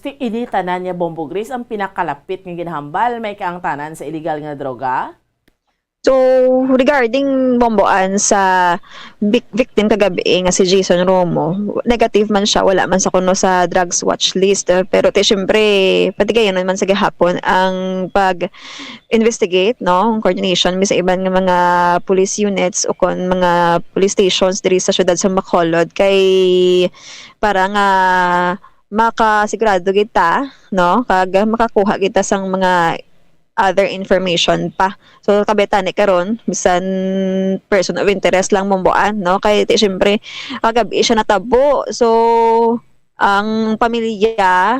[SPEAKER 10] ini tanan niya Bombo Grace ang pinakalapit ng ginahambal may kaangtanan sa illegal nga droga?
[SPEAKER 13] So, regarding bomboan sa victim kagabi nga si Jason Romo, negative man siya, wala man sa kuno sa drugs watch list. Pero syempre, patigayon naman sa gihapon ang pag-investigate, no? Coordination sa iban nga mga police units o kon mga police stations diri sa syudad sa Bacolod kay para nga makasigurado kita, no? Kag makakuha kita sang mga other information pa. So kabetani karon bisan person of interest lang momboan, no? Kay ti syempre kagabi siya natabo. So ang pamilya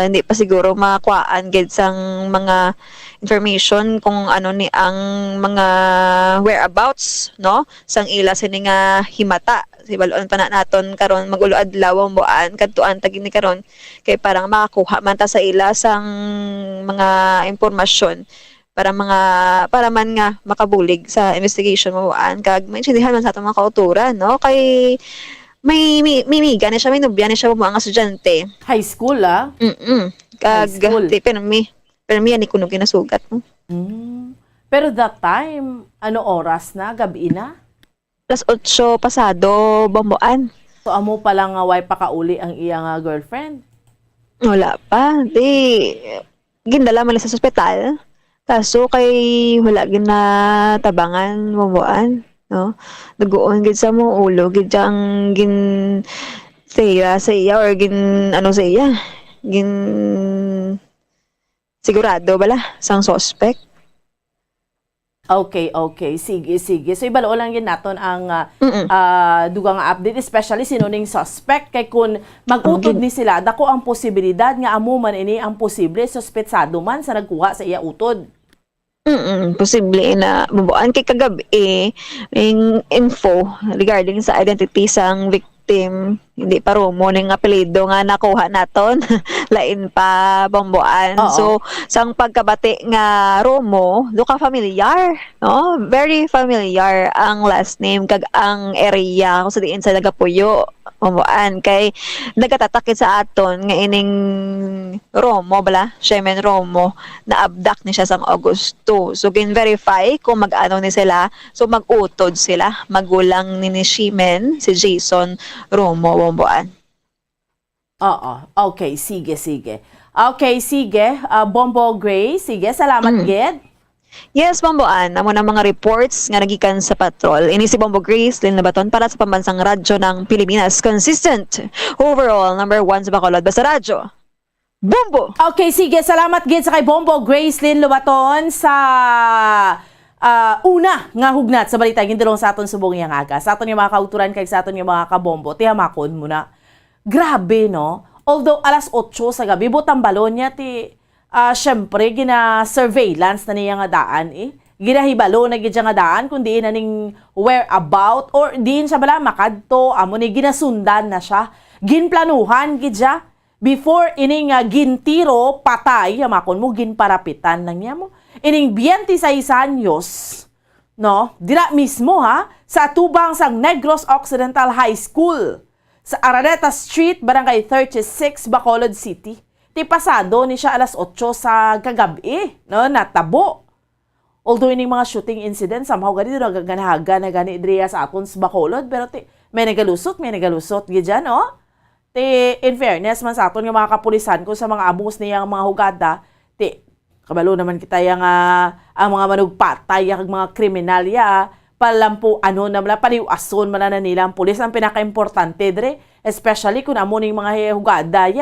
[SPEAKER 13] hindi pa siguro makuhaan gid sang mga information kung ano ni ang mga whereabouts, no, sang ila sini nga himata. Sibalon pa na naton karon magulo adlaw buan kadtuan tag ni karon kay parang makakuha man ta sa ila sang mga impormasyon para man nga makabulig sa investigation mo buan kag maintindihan man sa atong mga kauturan, no, kay may miga na siya, may nubya na siya mga estudyante.
[SPEAKER 10] High school, ah?
[SPEAKER 13] Kag,
[SPEAKER 10] High school.
[SPEAKER 13] pero yan ikunog kinasugat mo.
[SPEAKER 10] Pero that time, ano oras na? Gabi na?
[SPEAKER 13] 8:00 pasado, bambuan.
[SPEAKER 10] So, amo pa lang way pakauli ang iyang girlfriend?
[SPEAKER 13] Wala pa. Gindala man sa ospital. Kaso kay wala ginatabangan, bambuan. No, naguon gid sa mo ulo gid ang gin sa iya or gin ano sa iya gin sigurado bala sang suspect.
[SPEAKER 10] Okay. Sige. So, ibalo lang yun naton ang dugang update, especially sinuning suspect. Kay kung mag-utod ni sila, dako ang posibilidad nga amo man ini ang posible suspetsado man sa nagkuha sa iya utod.
[SPEAKER 13] Posible na mabuan kay kagabi yung info regarding sa identity sang victim, hindi pa Romo ning apelyido nga nakuha naton lain pa bambuan. So sang pagkabati nga Romo do ka familiar, no, very familiar ang last name kag ang area kung sa diin sa Nagapuyo bambuan kay nagatatakit sa aton nga ining Romo bala Shemen Romo na abduct ni siya sang Agosto. So gin-verify kung mag-ano ni sila, so mag-utod sila magulang ni Shemen si Jason Romo bambuan.
[SPEAKER 10] Okay, sige. Okay, sige. Bombo Gray, sige, salamat gid.
[SPEAKER 13] Yes, Bomboan. Amo na mga reports nga nagikan sa patrol. Ini si Bombo Grace Lynn Labaton para sa pambansang radyo ng Pilipinas. Consistent. Overall, number 1 sa Bacolod. Basta radyo. Bombo!
[SPEAKER 10] Okay, sige. Salamat gid sa kay Bombo Grace Lynn Labaton sa una nga hugnat sa balita gindulong sa aton subong yang aga. Sa aton yung mga kauturan kay sa aton yung mga kabombo. Tihamakon muna. Grabe, no? Although alas 8 sa gabi, butang balon niya syempre, gina-surveillance na niya nga daan ginahibalo na gid nga daan kundi na ning whereabout or diin siya bala makadto amo ni ginasundan na siya ginplanuhan gid siya before ining gintiro patay yamakon mo ginparapitan lang niya mo ining 26 anyos no dira mismo sa tubang sang Negros Occidental High School sa Araneta Street, Barangay 36, Bacolod City. Pasado ni siya alas 8 sa kagabi, no, natabo. Although ining mga shooting incident, somehow gani dito ganahaga na gani idriya sa aton sa Bacolod, pero may nagalusot gid dyan, no? In fairness man sa aton nga mga kapulisan ko sa mga abos niyang mga hugada, kabalo naman kita yang ang mga manugpatay kag mga kriminalya, palampo na mala paliwason man na nila ang pulis ang pinaka-importante dre, especially kung amo ning mga hugada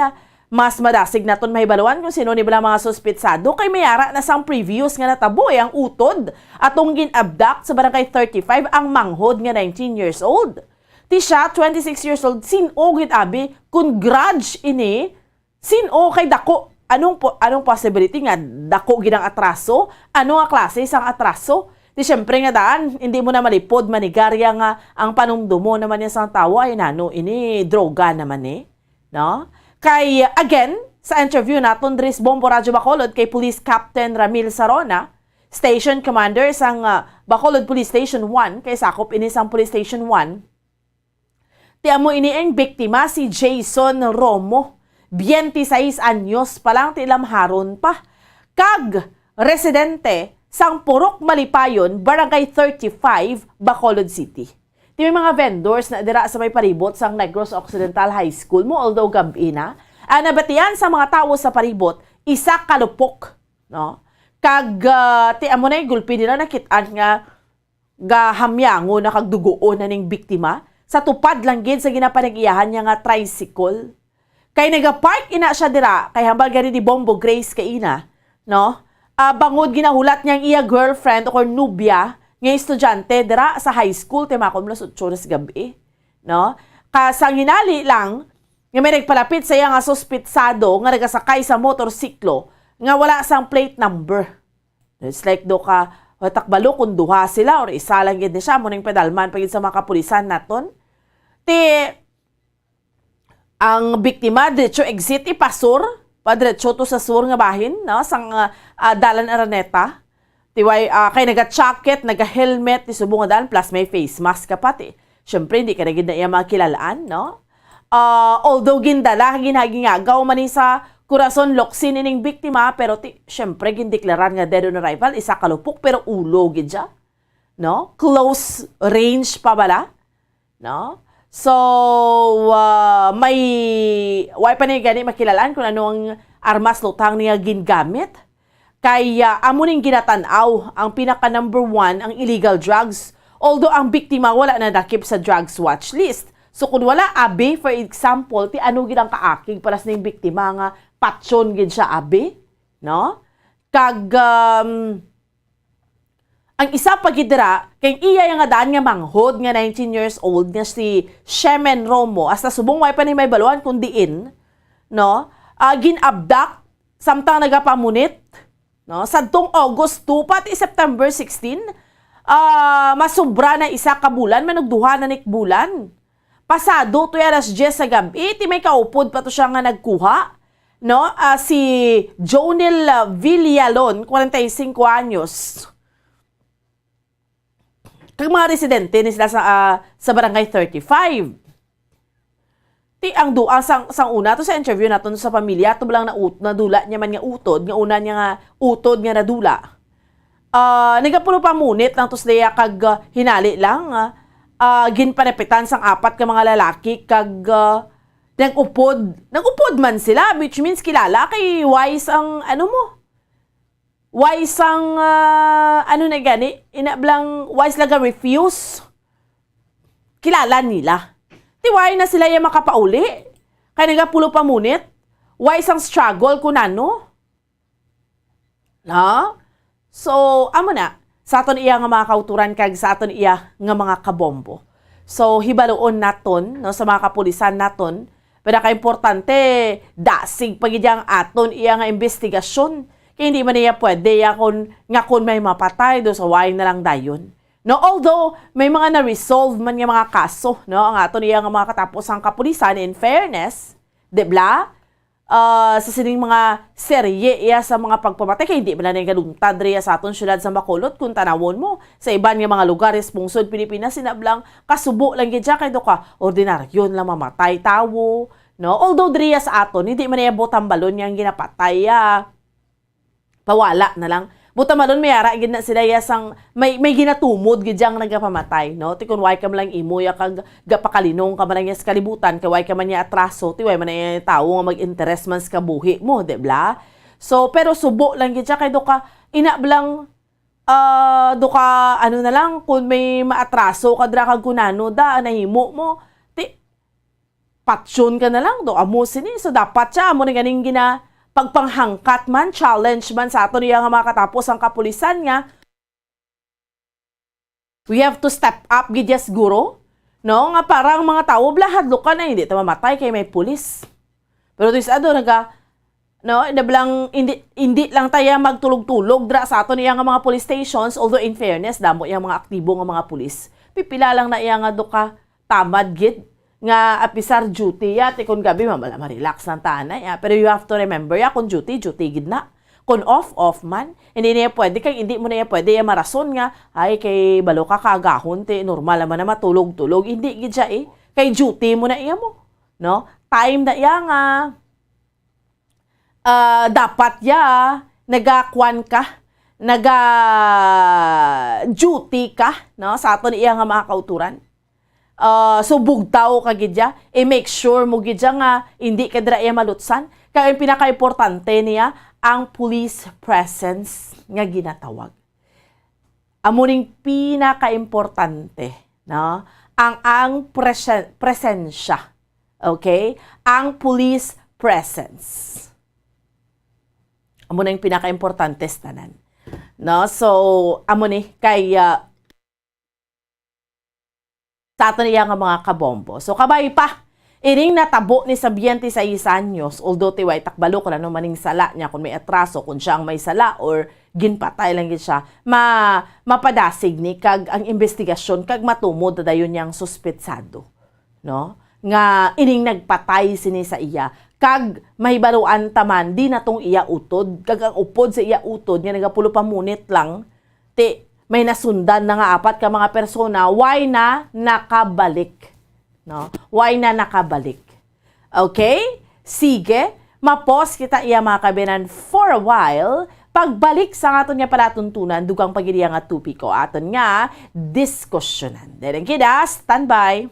[SPEAKER 10] mas madasig naton mahibaluan kung sino ni bala mga suspetsado kay mayara na sang previous nga natabo ang utod atong gin-abduct sa barangay 35 ang manghod nga 19 years old. Ti siya 26 years old sin-o gid abi kun grudge ini sin-o kay dako anong possibility nga dako gid ang atraso ano nga klase sang atraso di syempre nga daan hindi mo na malipod manigarya nga ang panumdumo naman niya sang tawa ay nano ini droga naman no. Kay, again, sa interview naton Dris Bombo Radyo Bacolod kay Police Captain Ramil Sarona, Station Commander sang Bacolod Police Station 1, kay sakop ini sang Police Station 1, tiamo ini ang biktima si Jason Romo, 26 anyos pa lang tilamharon pa, kag residente sang Purok Malipayon, Barangay 35, Bacolod City. May mga vendors na dira sa may paribot sang Negros Occidental High School mo, although gabi na, nabatian sa mga tao sa paribot, isa kalupok, no? Kag, amo na yung gulpi nila nakitaan nga gahamyango na kagdugoon na ning biktima, sa tupad lang gid sa ginapanag-iyahan niya nga tricycle. Kay nagapark ina siya dira, kay hambal gani ni Bombo Grace kay ina, no? Bangod ginahulat niyang iya girlfriend o nubya nga estudyante dira sa high school timakon mula sa 8 gabi, no? Kasang hinali lang nga may nagpalapit sa iya nga suspitsado nga nagasakay sa motorsiklo nga wala sang plate number. It's like do ka takbalo kung duha sila or isa lang gid siya mo ning pedalman pagid sa mga kapulisan naton. Ang biktima diretso exit ipasur padretso to sa sur nga bahin, no? Sang dalan Araneta. Tiway kay naga-jacket, naga-helmet, ti subong nga dalan plus may face mask ka pati. Syempre hindi ka na gid na iya makilalaan, no? Although gindala ginhagingagaw man ni sa Corazon Locsin ining biktima pero syempre gindeklarar nga dead on arrival isa kalupok pero ulo gid siya, no? Close range pa bala, no? So, may way pa niya gani makilalaan kung ano ang armas lutang niya gingamit. Kaya amo ning ginatanaw ang pinaka number 1 ang illegal drugs. Although ang biktima wala na dakip sa drugs watch list. So kung wala abi, for example, ti ano gid ang kaakig para sa ning biktima nga patson gid siya abi, no? Kag ang isa pa gidra, kay iya nga daan nga manghod nga 19 years old nga si Shemen Romo, hasta subong way pa ni may baluan kung diin, no? Gin-abduct samtang nagapamunit, no? Sadtong August 2 pati September 16, masubra na isa ka bulan, manugduha na nik bulan. Pasado to alas 10 sa gabi, ti may kaupod pa to siya nga nagkuha, no? Si Jonel Villalon, 45 anyos. Kag mga residente ni sila sa barangay 35. Ti ang sang una to sa interview naton sa pamilya to lang nadula niya man nga utod nga una niya nga utod nga nadula. Nagapulo pa munit lang to sila kag hinali lang ginparepetan sang 4 ka mga lalaki kag nagupod man sila, which means kilala kay wise ang ano mo. Wise ang, ano na gani, inablang wise laga refuse. Kilala nila. Tiwai na sila yung makapauli. Kaya nagapulo pa munit. Wise ang struggle kung ano. No? So, amo na. Sa aton iya nga mga kauturan kag sa aton iya nga mga kabombo. So, hibaloon naton, no, sa mga kapulisan naton, pero ka-importante, dasig pagidyang aton iya nga investigasyon. Kaya hindi man niya pwede kung may mapatay do sa wine na lang dayon. No, although may mga na-resolve man nga mga kaso, no, ang ato niya nga mga katapos ang kapulisan in fairness, debla, sa sining mga serye iya sa mga pagpamatay kaya hindi man na galungtad riya sa aton syudad sa Bacolod kung tanawon mo sa iban nga mga lugar pungsod Pilipinas sinablang kasubo lang gid kay do ka ordinaryo lang mamatay tawo, no, although riya sa aton hindi man niya botang balon yang ginapatay pawala na lang. Buta malon may ara gid na sila yasang may ginatumod gid yang nagapamatay, no? Ti kun way ka man lang imo ya kag gapakalinong ka man lang sa kalibutan kay way ka man ya atraso, ti way man ya tawo nga mag-interest man sa kabuhi mo, di ba? So pero subo lang gid kay do ka inablang do ka ano na lang kung may maatraso ka dra kag kunano da nahimo mo ti patsyon ka na lang do amo sini so dapat siya mo ni ganing pagpanghangkat man, challenge man sa ato niya nga mga katapos ang kapulisan nga, we have to step up gidya siguro, no? Nga parang mga tao, blahadlo ka na, hindi ta mamatay kay may pulis. Pero ito isa doon, no? Hindi lang tayo magtulog-tulog dra sa ato niya nga mga police stations, although in fairness, damo yung mga aktibo nga mga pulis. Pipila lang na iya nga do ka tamad gid nga apisar duty kung gabi mamala ma-relax ng tanay pero you have to remember kung duty gid na kung off man hindi niya pwede kay hindi mo niya pwede marason nga ay kay balo ka kagahon normal naman na matulog-tulog hindi gid siya kay duty mo na iya mo no time na iya nga dapat nagakwan ka duty ka no sa aton iya nga mga kauturan. So bugtaw ka gidya make sure mo gidya nga hindi ka dra iya malutsan kaya ang pinaka-importante niya ang police presence nga ginatawag amo ning pinaka-importante no ang presensya okay ang police presence. Amo na yung pinaka-importante tanan. No? So, amo ni kay sa ato niya nga mga kabombo. So, kabay pa, ining natabo ni Sabiente sa 6 anyos, although tiway takbalo kung ano maning sala niya, kung may atraso, kung siya ang may sala, or ginpatay lang siya, mapadasig ni kag ang investigasyon, kag matumod na dayon niyang suspetsado. No? Nga ining nagpatay sini sa iya, kag mahibaruan taman, di na tong iya utod, kag ang upod sa iya utod, nga nagapulo pamunit lang, may nasundan na nga 4 ka mga persona, why na nakabalik? No? Why na nakabalik? Okay? Sige, mapos kita iya mga kabinan for a while. Pagbalik sa aton nga palatuntunan, dugang pagiriya nga tupiko aton nga diskusyonan. Deren kida, standby.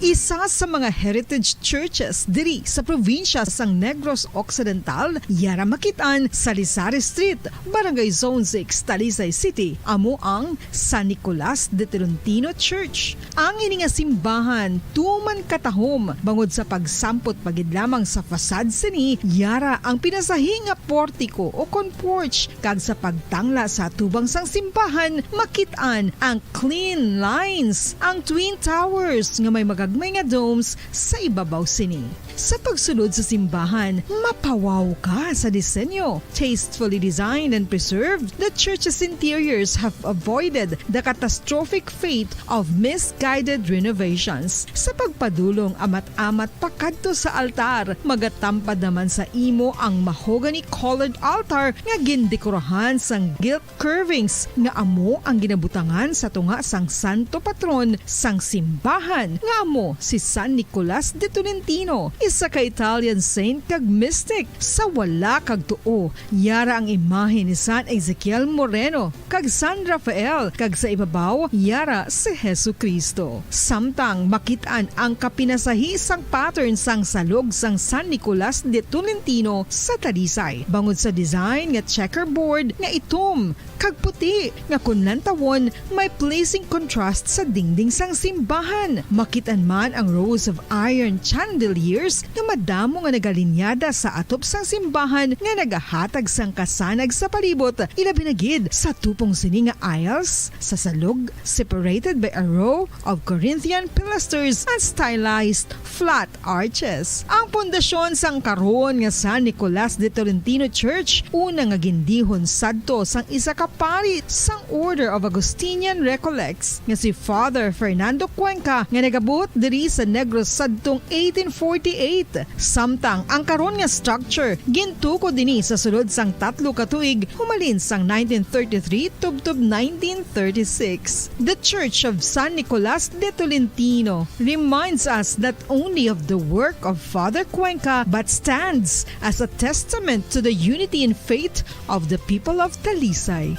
[SPEAKER 1] Isa sa mga heritage churches diri sa probinsya sang Negros Occidental, yara makitaan sa Lizari Street, Barangay Zone 6, Talisay City, amo ang San Nicolas de Tolentino Church. Ang ini nga simbahan tuman katahom bangod sa pagsampot pagid lamang sa fasad sini, yara ang pinasahi nga portiko o porch, kag sa pagtangla sa tubang sang simbahan makitaan ang clean lines, ang twin towers nga may magagmay nga domes sa ibabaw sini. Sa pagsulod sa simbahan, mapawaw ka sa disenyo. Tastefully designed and preserved, the church's interiors have avoided the catastrophic fate of misguided renovations. Sa pagpadulong amat-amat pakadto sa altar, magatampad naman sa imo ang mahogany colored altar nga gindekorahan sang gilt carvings nga amo ang ginabutangan sa tunga sang santo patron sang simbahan nga amo si San Nicolas de Tolentino, isa ka Italian saint kag mystic. Sa wala kag tuo, yara ang imahe ni San Ezekiel Moreno kag San Rafael, kag sa ibabaw yara si Jesucristo. Samtang makitaan ang kapinasahi sang pattern sang salog sang San Nicolas de Tolentino sa Talisay, bangod sa design nga checkerboard nga itom kag puti nga kunlantawon may pleasing contrast sa dingding sang simbahan. Makitaan man ang rows of iron chandeliers nga madamo nga nagalinyada sa atop sang simbahan nga nagahatag sang kasanag sa palibot, ilabi na gid sa tupong sini nga aisles sa salog, separated by a row of Corinthian pilasters and stylized flat arches. Ang pundasyon sang karon nga San Nicolas de Tolentino Church una nga gindihon sadto sang isa ka pari sang Order of Augustinian Recollects nga si Father Fernando Cuenca nga nagabot diri sa Negros sadtong 1848. Samtang ang karon nga structure gintuko dinhi sa sulod sang 3 ka tuig humalin sang 1933 tubtob 1936. The Church of San Nicolas de Tolentino reminds us not only of the work of Father Cuenca but stands as a testament to the unity and faith of the people of Talisay.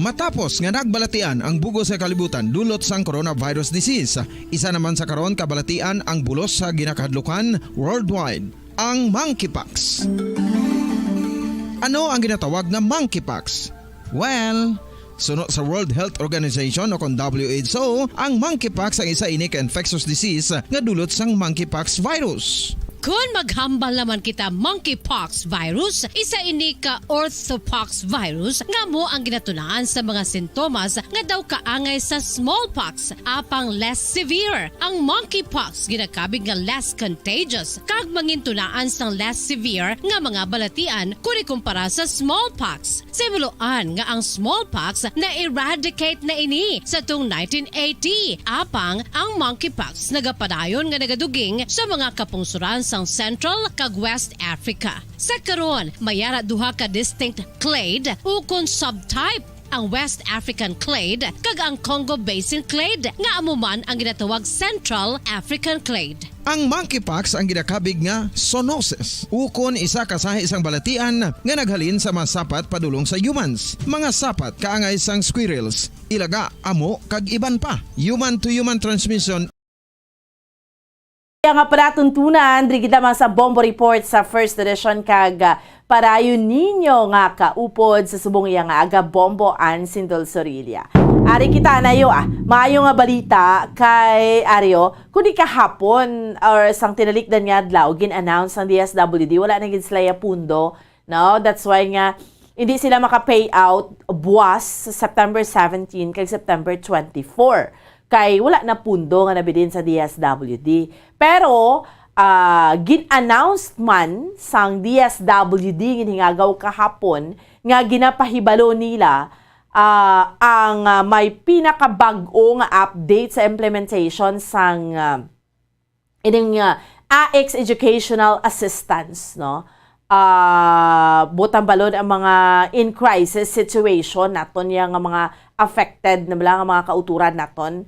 [SPEAKER 4] Matapos nga nagbalatian ang bugos sa kalibutan dulot sang coronavirus disease, isa naman sa karon kabalatian ang bulos sa ginakahadlukan worldwide, ang monkeypox. Ano ang ginatawag na monkeypox? Well, sunod sa World Health Organization o kung WHO, ang monkeypox ang isa ini ka infectious disease nga dulot sang monkeypox virus.
[SPEAKER 3] Kung maghambal naman kita monkeypox virus, isa ini ka orthopox virus nga mo ang ginatunaan sa mga sintomas nga daw kaangay sa smallpox, apang less severe. Ang monkeypox ginakabig nga less contagious kag mangintunaan sang less severe nga mga balatian kung ikumpara sa smallpox. Simuloan nga ang smallpox na eradicate na ini sa tung 1980, apang ang monkeypox nagapadayon nga nagaduging sa mga kapungsuran sang Central kag West Africa. Sa karon, mayara duha ka distinct clade ukon subtype, ang West African clade kag ang Congo Basin clade nga amuman ang ginatawag Central African clade.
[SPEAKER 4] Ang monkeypox ang ginakabig nga zoonosis, ukon isa ka sa isang balatian nga naghalin sa mga sapat padulong sa humans. Mga sapat kaangay sang squirrels, ilaga, amo kag iban pa. Human to human transmission
[SPEAKER 10] Kaya nga pala tuntunan, diri kita man sa Bombo Report sa first edition kag parayon ninyo nga kaupod sa subong iya nga aga Bombo an Sindol Sorilia. Ari kita na yo maayo nga balita kay Ario, kundi kahapon or sang tinalikdan nga adlaw gin-announce ang DSWD wala na gid sila pundo, no? That's why nga hindi sila maka-pay out buwas sa September 17 kag September 24. Kay wala na pundo nga nabidin sa DSWD. Pero gin-announced man sang DSWD ginhingagaw kahapon nga ginapahibalo nila ang may pinakabag-o nga update sa implementation sang ining AX Educational Assistance, no? Butang balod ang mga in crisis situation naton yang mga affected na lang ang mga kauturan naton.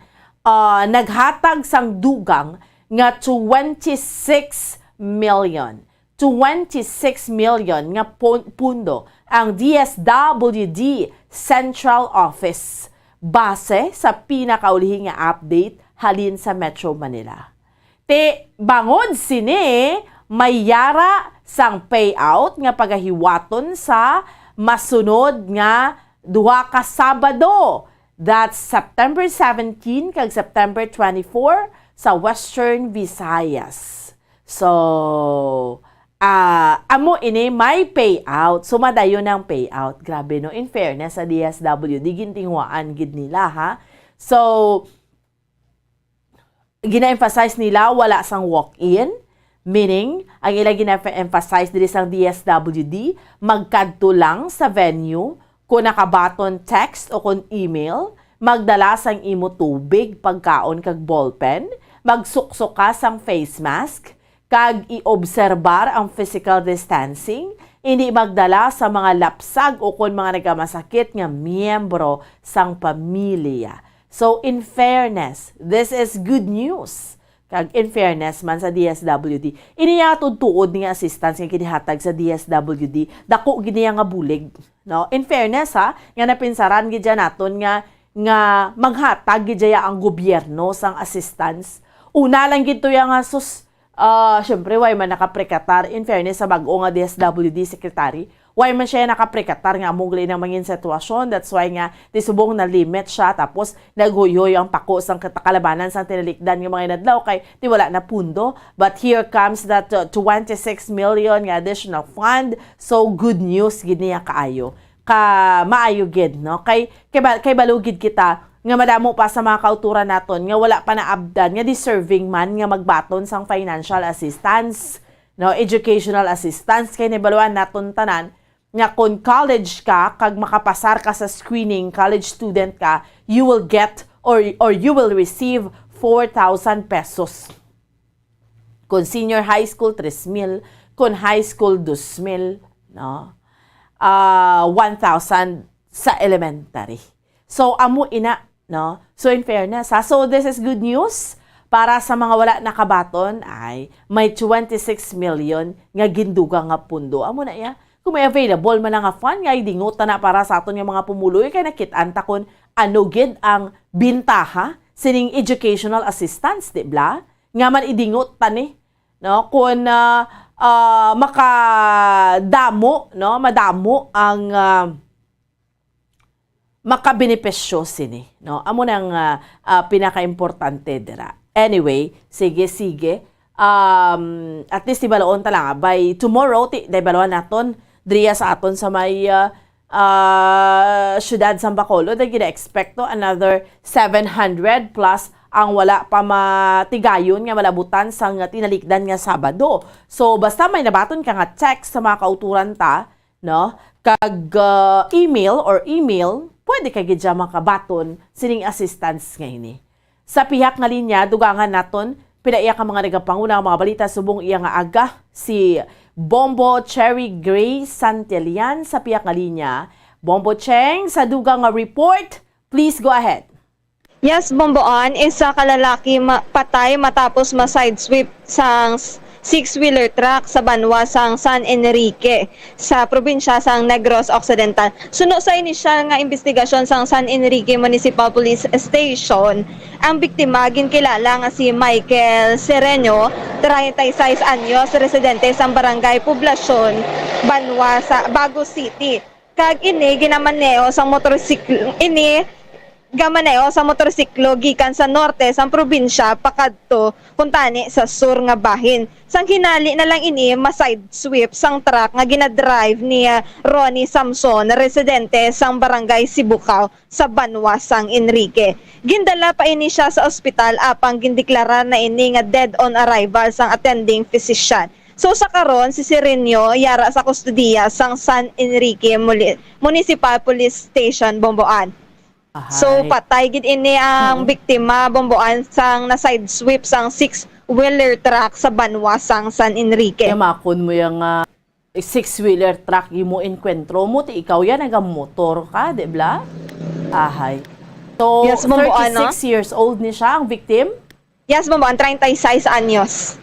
[SPEAKER 10] Naghatag sang dugang nga 26 million. 26 million nga pundo ang DSWD Central Office base sa pinakaulihing nga update halin sa Metro Manila. Te bangod sini may yara sang payout nga pagahiwaton sa masunod nga duha ka Sabado. That's September 17 kag September 24 sa Western Visayas. So, amo ini may payout. So, madayon ang payout. Grabe, no? In fairness sa DSWD, gintinguaan gid nila, ha? So, gina-emphasize nila wala sang walk-in. Meaning, ang ilang gina-emphasize dili sang DSWD, magkadto lang sa venue kung nakabaton text o kung email, magdala sang imo tubig, pagkaon kag ballpen, magsuksok ka sang face mask, kag i-obserbar ang physical distancing, hindi magdala sa mga lapsag o kung mga nagamasakit nga miyembro sang pamilya. So, in fairness, this is good news. Kag in fairness man sa DSWD, iniyatod tuod nga assistance nga kinihatag sa DSWD, dako gini nga bulig, no? In fairness ha, nga napinsaran gid naton nga maghatag gid ang gobyerno sang assistance. Una lang gid to nga syempre way man nakaprekatar. In fairness sa bag-o nga DSWD secretary, way man siya nakaprekatar nga among ng mangin sitwasyon. That's why nga tisubong na limit siya tapos naghuyoy ang pako sang kalabanan sang tinalikdan nga mga inadlaw kay di wala na pundo. But here comes that 26 million nga additional fund. So good news gid niya kaayo. Maayo gid, no? Kay balugid kita nga madamo pa sa mga kauturan naton nga wala pa na abdan nga deserving man nga magbaton sang financial assistance, no, educational assistance kay nibaluan naton tanan nga kung college ka kag makapasar ka sa screening, college student ka, you will get or you will receive 4,000 pesos. Kung senior high school 3,000, kung high school 2,000, no, 1,000 sa elementary. So amo ina, no? So in fairness, so this is good news para sa mga wala nakabaton ay may 26 million nga ginduga nga pundo. Amo na ya. Kung may available man nga fund nga idingutan na para sa aton nga mga pumuloy kay nakit-an ta kon ano gid ang bintaha sining educational assistance, di ba? Nga man idingot ta ni, no? Kung makadamo, no? Madamo ang makabenepisyo sini, no? Amo nang pinaka-importante dira. Anyway, sige. At least ibaloon ta lang by tomorrow ibaloon naton driya sa aton sa may syudad San Bacolod. Gina-expect to another 700 plus ang wala pa matigayon nga malabutan sang tinalikdan nga Sabado. So basta may nabaton ka nga text sa mga kauturan ta, no? Kag email, pwede ka gid makabaton sining assistance ngayon. Sa pihak nga linya, dugangan naton, pinaiyak ang mga nagapanguna mga balita subong iya nga aga, si Bombo Cherry Gray Santelian sa pihak nga linya. Bombo Cheng, sa dugang nga report, please go ahead.
[SPEAKER 13] Yes, Bomboan, isa kalalaki patay matapos ma-sidesweep sang six-wheeler truck sa banwa sang San Enrique sa probinsya sang Negros Occidental. Suno sa inisyal nga investigasyon sang San Enrique Municipal Police Station, ang biktima ginkilala nga si Michael Sereño, 36 anyos, residente sa barangay Poblacion, Banwa sa Bago City. Kag ini ginamaneo sa motorsiklo gikan sa norte sang probinsya pakadto kuntani sa sur nga bahin. Sang hinali na lang ini ma-side sweep sang truck nga ginadrive ni Ronnie Samson, residente sang barangay Sibukaw sa Banwa sang Enrique. Gindala pa ini siya sa ospital apang gindeklara na ini nga dead on arrival sang attending physician. So sa karon si Sereño yara sa kustudiya sang San Enrique Municipal Police Station, Bomboan. So patay gid ini ang biktima, Bomboan, sang na side sweep sang six-wheeler truck sa Banwa sang San Enrique.
[SPEAKER 10] Makon mo yung six-wheeler truck yung mo enkwentro mo, ti ikaw yan, motor ka, di ba? Ahay. So,
[SPEAKER 13] Yes, Bomboan,
[SPEAKER 10] 36
[SPEAKER 13] no?
[SPEAKER 10] years old ni siya, ang victim?
[SPEAKER 13] Yes, Bomboan, 36 anyos.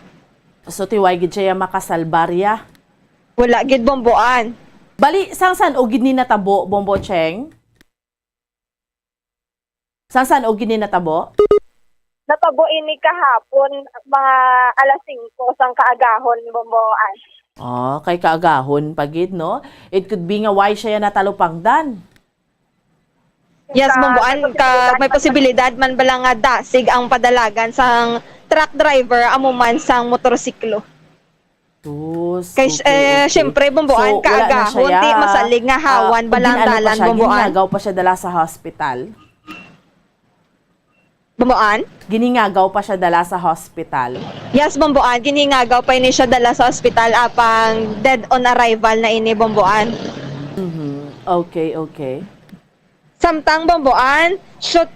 [SPEAKER 10] So, tiway gid siya makasalbarya.
[SPEAKER 13] Wala gid, Bomboan.
[SPEAKER 10] Bali, sang o gid ni natabo, Bombo Cheng? Sang o gid ni natabo?
[SPEAKER 13] Natabo ini kahapon, mga alas 5 sang kaagahon, Bomboan.
[SPEAKER 10] Kay kaagahon pagid, no? It could be nga why siya natalupangdan.
[SPEAKER 13] Yes, Bomboan, may posibilidad man bala nga dasig ang padalagan sang truck driver amuman sang motorsiklo. Kay syempre, Bomboan, kaagahon, di masalig nga hawan balang dalan, Bomboan.
[SPEAKER 10] Ginagaw pa siya dala sa hospital.
[SPEAKER 13] Bomboan?
[SPEAKER 10] Giningagaw pa siya dala sa hospital.
[SPEAKER 13] Yes, Bomboan, giningagaw pa ini siya dala sa hospital apang dead on arrival na ini, Bomboan.
[SPEAKER 10] Okay.
[SPEAKER 13] Samtang, Bomboan,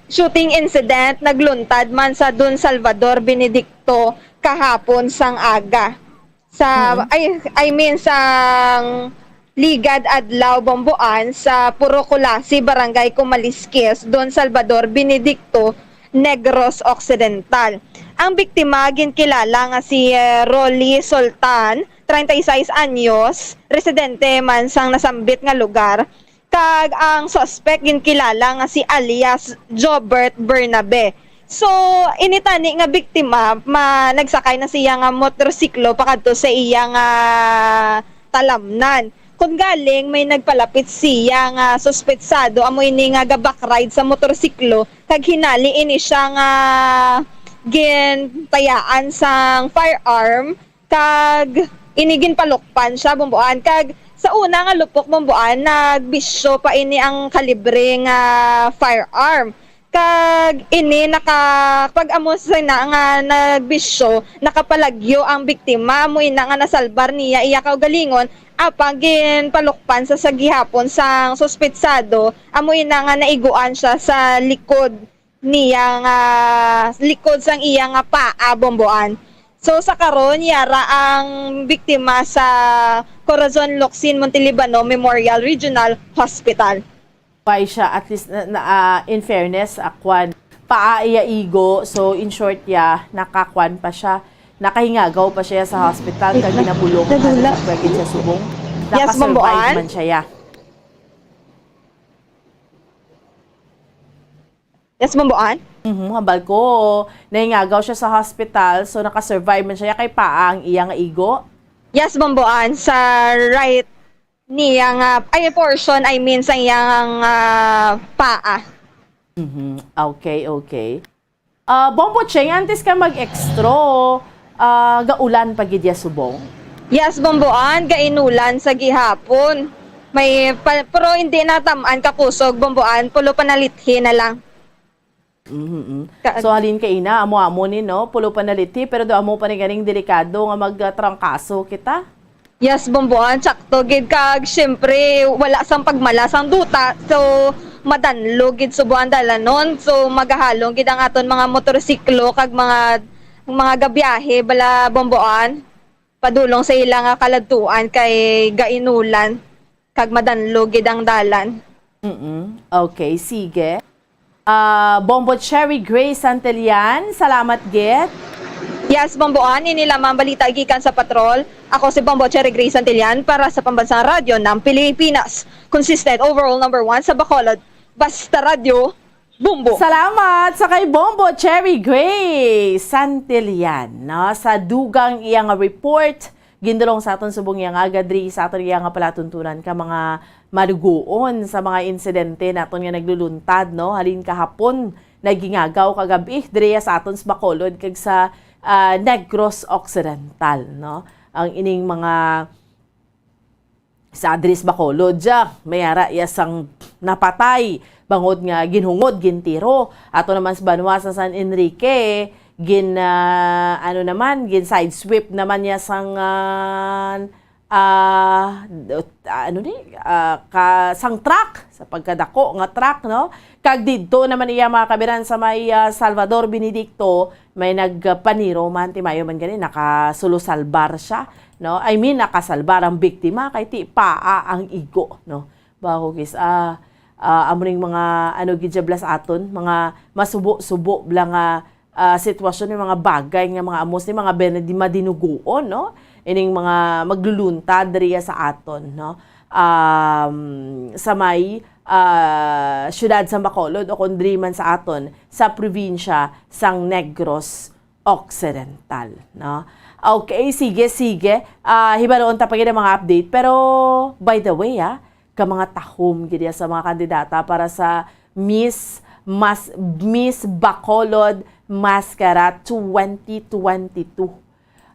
[SPEAKER 13] shooting incident nagluntad man sa Don Salvador Benedicto kahapon sang aga. Sang Ligad Adlaw, Bomboan, sa Purokulasi, Barangay Kumaliskis, Don Salvador Benedicto, Negros Occidental. Ang biktima ginkilala nga si Rolly Sultan, 36 anyos, residente man sang nasambit nga lugar. Kag ang suspect ginkilala nga si alias Jobert Bernabe. So, initani nga biktima, nagsakay na siya nga motorsiklo pakadto sa iya nga talamnan. Kung galing may nagpalapit siya nga suspetsado amo ini nga gabak ride sa motorsiklo kag hinali ini siya nga gintayaan sang firearm kag ini ginpalukpan siya, Bomboan. Kag sa una nga lupok, Bomboan, nagbisyo pa ini ang kalibre nga firearm. Kag ini pag amo sa na nga nagbisyo, nakapalagyo ang biktima mo ina nga nasalbar niya iya kaugalingon apang ginpalukpan sa gihapon sang suspetsado amo ina nga naiguan siya sa likod niya nga likod sang iya nga paa, Bomboan. So sa karon yara ang biktima sa Corazon Locsin Montelibano Memorial Regional Hospital.
[SPEAKER 10] Why siya at least in fairness akwan paa iya igo, so in short nakakwan pa siya. Nakahingagaw pa siya sa hospital kag ginabulong pagkagin siya subong.
[SPEAKER 13] Yes, Bomboan.
[SPEAKER 10] Man siya.
[SPEAKER 13] Yes, Bomboan.
[SPEAKER 10] Habal ko, nahingagaw siya sa hospital, so nakasurvive man siya kay paa ang iya nga igo.
[SPEAKER 13] Yes, Bomboan, sa right niya nga portion, sa iyang paa.
[SPEAKER 10] Okay. Bombo Cheng, antes ka mag-extro, gaulan pagidya subong?
[SPEAKER 13] Yes, Bomboan, gainulan sa gihapon. Pero hindi natamaan kakusog, Bomboan, pulo panalithi na lang.
[SPEAKER 10] So halin ka ina, amo ni no, pulo panalithi, pero do amo pa ni ganing delikado nga magtrangkaso kita?
[SPEAKER 13] Yes, Bomboan, sakto gid kag syempre wala sang pagmalas ang duta. So madanlo gid subuan dalanon. So magahalong gid ang aton mga motorsiklo kag mga gabiyahe bala, Bomboan. Padulong sa ilang kaladtuan kay gainulan kag madanlo gid ang dalan.
[SPEAKER 10] Okay, sige. Bombo Cherry Grace Santillan, salamat gid.
[SPEAKER 13] Yes, Bomboan, ini lamang balita gikan sa patrol. Ako si Bombo Cherry Grace Antillan para sa Pambansang Radyo ng Pilipinas. Consistent overall number 1 sa Bacolod. Basta Radio, Bombo.
[SPEAKER 10] Salamat sa kay Bombo Cherry Grace Santillan, no? Sa dugang iyang report gindulong sa aton subong iyang agadri sa aton iyang palatuntunan ka mga madugoon sa mga insidente naton nga nagluluntad, no? Halin kahapon nagingagaw kagabi diri sa aton sa Bacolod kag sa Negros Occidental, no? Ang ining mga sa Adris Bacolod ja, mayara yasang napatay bangod nga ginhungod gintiro ato naman sa Banwa sa San Enrique gin sidesweep naman niya sang sang truck sa pagkadako nga truck, no? Kag didto naman iya mga kabiran sa may Salvador Benedicto may nagpaniro man timayo man gani nakasulusalbar siya, no? I mean nakasalbar ang biktima kay ti paa ang igo, no? Bahugis amuning mga gidjablas aton mga masubo-subo blang sitwasyon ng mga bagay nga mga amos ni mga madinuguon, no? Ining mga magluluntad diriya sa aton, no? Sa may syudad sa Bacolod o kundri man sa aton sa probinsya sang Negros Occidental, no? Okay, sige. Hibaroon ta pagid mga update pero by the way, ka mga tahom gid sa mga kandidata para sa Miss Bacolod Mascara 2022.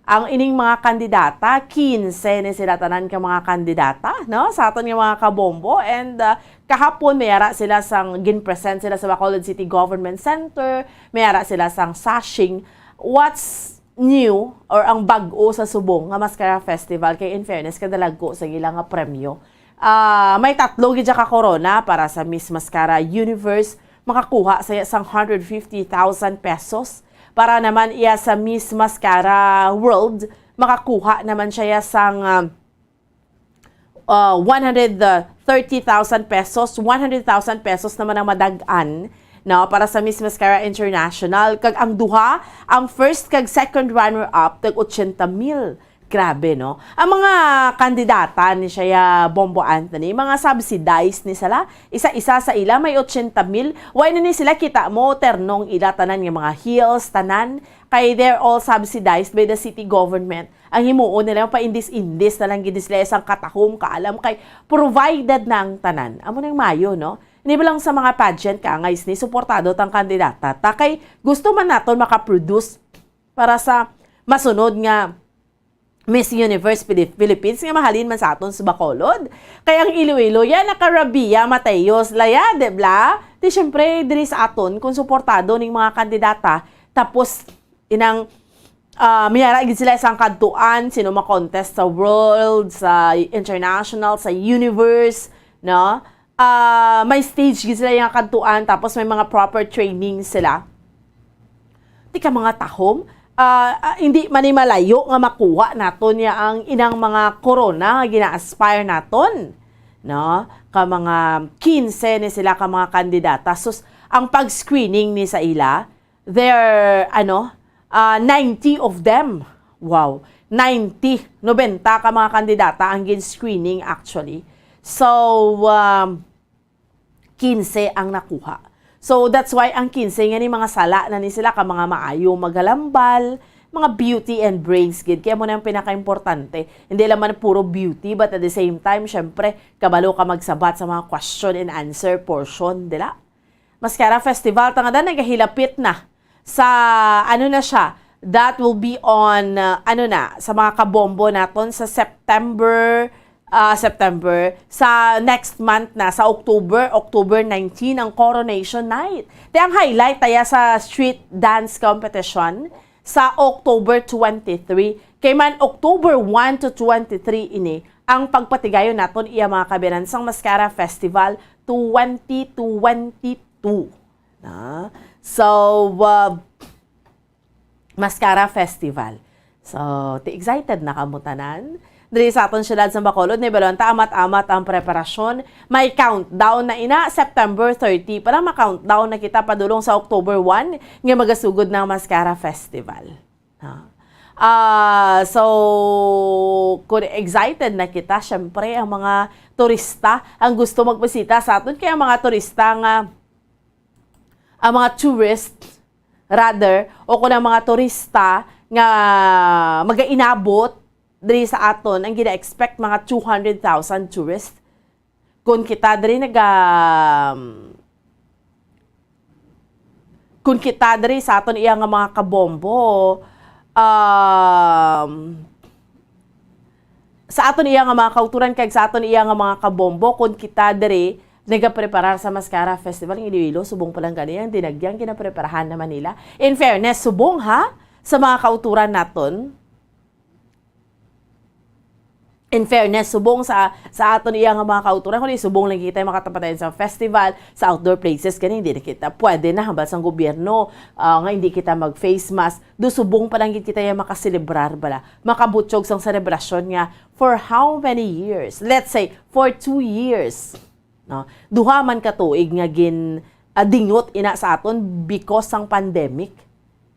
[SPEAKER 10] Ang ining mga kandidata, 15 ni sila tanan ka mga kandidata, no? Sa aton nga mga kabombo, and kahapon mayara sila sang ginpresent sila sa Bacolod City Government Center, mayara sila sang sashing. What's new or ang bag-o sa subong nga Mascara Festival kay in fairness kadalagko sa ilang nga premyo. May 3 gid ka corona para sa Miss Mascara Universe, makakuha sa isang 150,000 pesos. Para naman iya sa Miss Mascara World, makakuha naman siya sang 130,000 pesos. 100,000 pesos naman ang madagan, no, para sa Miss Mascara International. Kag ang duha, ang first kag second runner-up, tag 80,000. Grabe, no? Ang mga kandidata ni siya Bombo Anthony, mga subsidized ni sila. Isa-isa sa ila may 80,000. Why na ni sila kita mo ternong ila tanan ng mga hills, tanan. Kay they're all subsidized by the city government. Ang himuon nila pa-indis-indis na lang gidis sila isang katahom, kaalam kay provided na ang tanan. Amo nang mayo, no? Hindi ba lang sa mga pageant ka ngayon ni suportado tang kandidata. Ta kay gusto man naton makaproduce para sa masunod nga Miss Universe Philippines nga mahalin man sa aton sa Bacolod. Kaya ang Iloilo, yan nakarabia, Mateos, Laya, debla. Di syempre, diri sa aton, kung suportado ng mga kandidata, tapos inang mayara gid sila isang kadtuan, sino ma-contest sa world, sa international, sa universe, no? May stage gid sila yung kadtuan, tapos may mga proper training sila. Di ka mga tahom, hindi manimalayo nga makuha naton ya ang inang mga corona nga gina-aspire naton, no? Ka mga 15 ni sila ka mga kandidata. Sus, ang pag-screening ni sa ila, there 90 of them. Wow, 90 ka mga kandidata ang gin-screening actually. So 15 ang nakuha. So that's why ang 15 nga ni mga sala na ni sila ka mga maayo magalambal, mga beauty and brains gid. Kaya mo na yung pinaka-importante. Hindi naman puro beauty but at the same time, syempre, kabalo ka magsabat sa mga question and answer portion, dila? Mascara Festival, tangadan nagahilapit na sa na siya. That will be on sa mga kabombo naton sa September sa next month na sa October 19 ang Coronation Night. Ang highlight taya sa street dance competition sa October 23. Kay man October 1 to 23 ini ang pagpatigayon naton iya mga kabinansang Mascara Festival 2022. So Mascara Festival. So excited na kamutanan. Diri sa aton siyudad sa Bacolod, ni Balonta, amat-amat ang preparasyon. May countdown na ina, September 30. Para ma-countdown na kita padulong sa October 1, nga magasugod ng Mascara Festival. So, kung excited na kita, syempre, ang mga turista ang gusto magbisita sa atin. Kaya ang mga turista ang mga tourists, rather, o kung ang mga turista nga mag-inabot diri sa aton, ang gina-expect mga 200,000 tourists. Kung kita diri kung kita diri sa aton iya nga mga kabombo, sa aton iya nga mga kauturan kag sa aton iya nga mga kabombo, kung kita diri nagapreparar sa Mascara Festival ng Iloilo, subong palang ganyan, dinagyang kinapreparahan naman nila. In fairness, subong ha, sa mga kauturan naton. In fairness, subong sa aton iya nga mga kauturan, kundi subong lang kita makatapatayan sa festival, sa outdoor places, ganyan, hindi na kita. Pwede na, hambal sa gobyerno, nga hindi kita mag-face mask, do subong pa lang kita yung makaselebrar bala, makabutsog sang selebrasyon nga, for how many years? Let's say, for 2 years. No? Duha man ka tuig nga dingot ina sa aton because sang pandemic.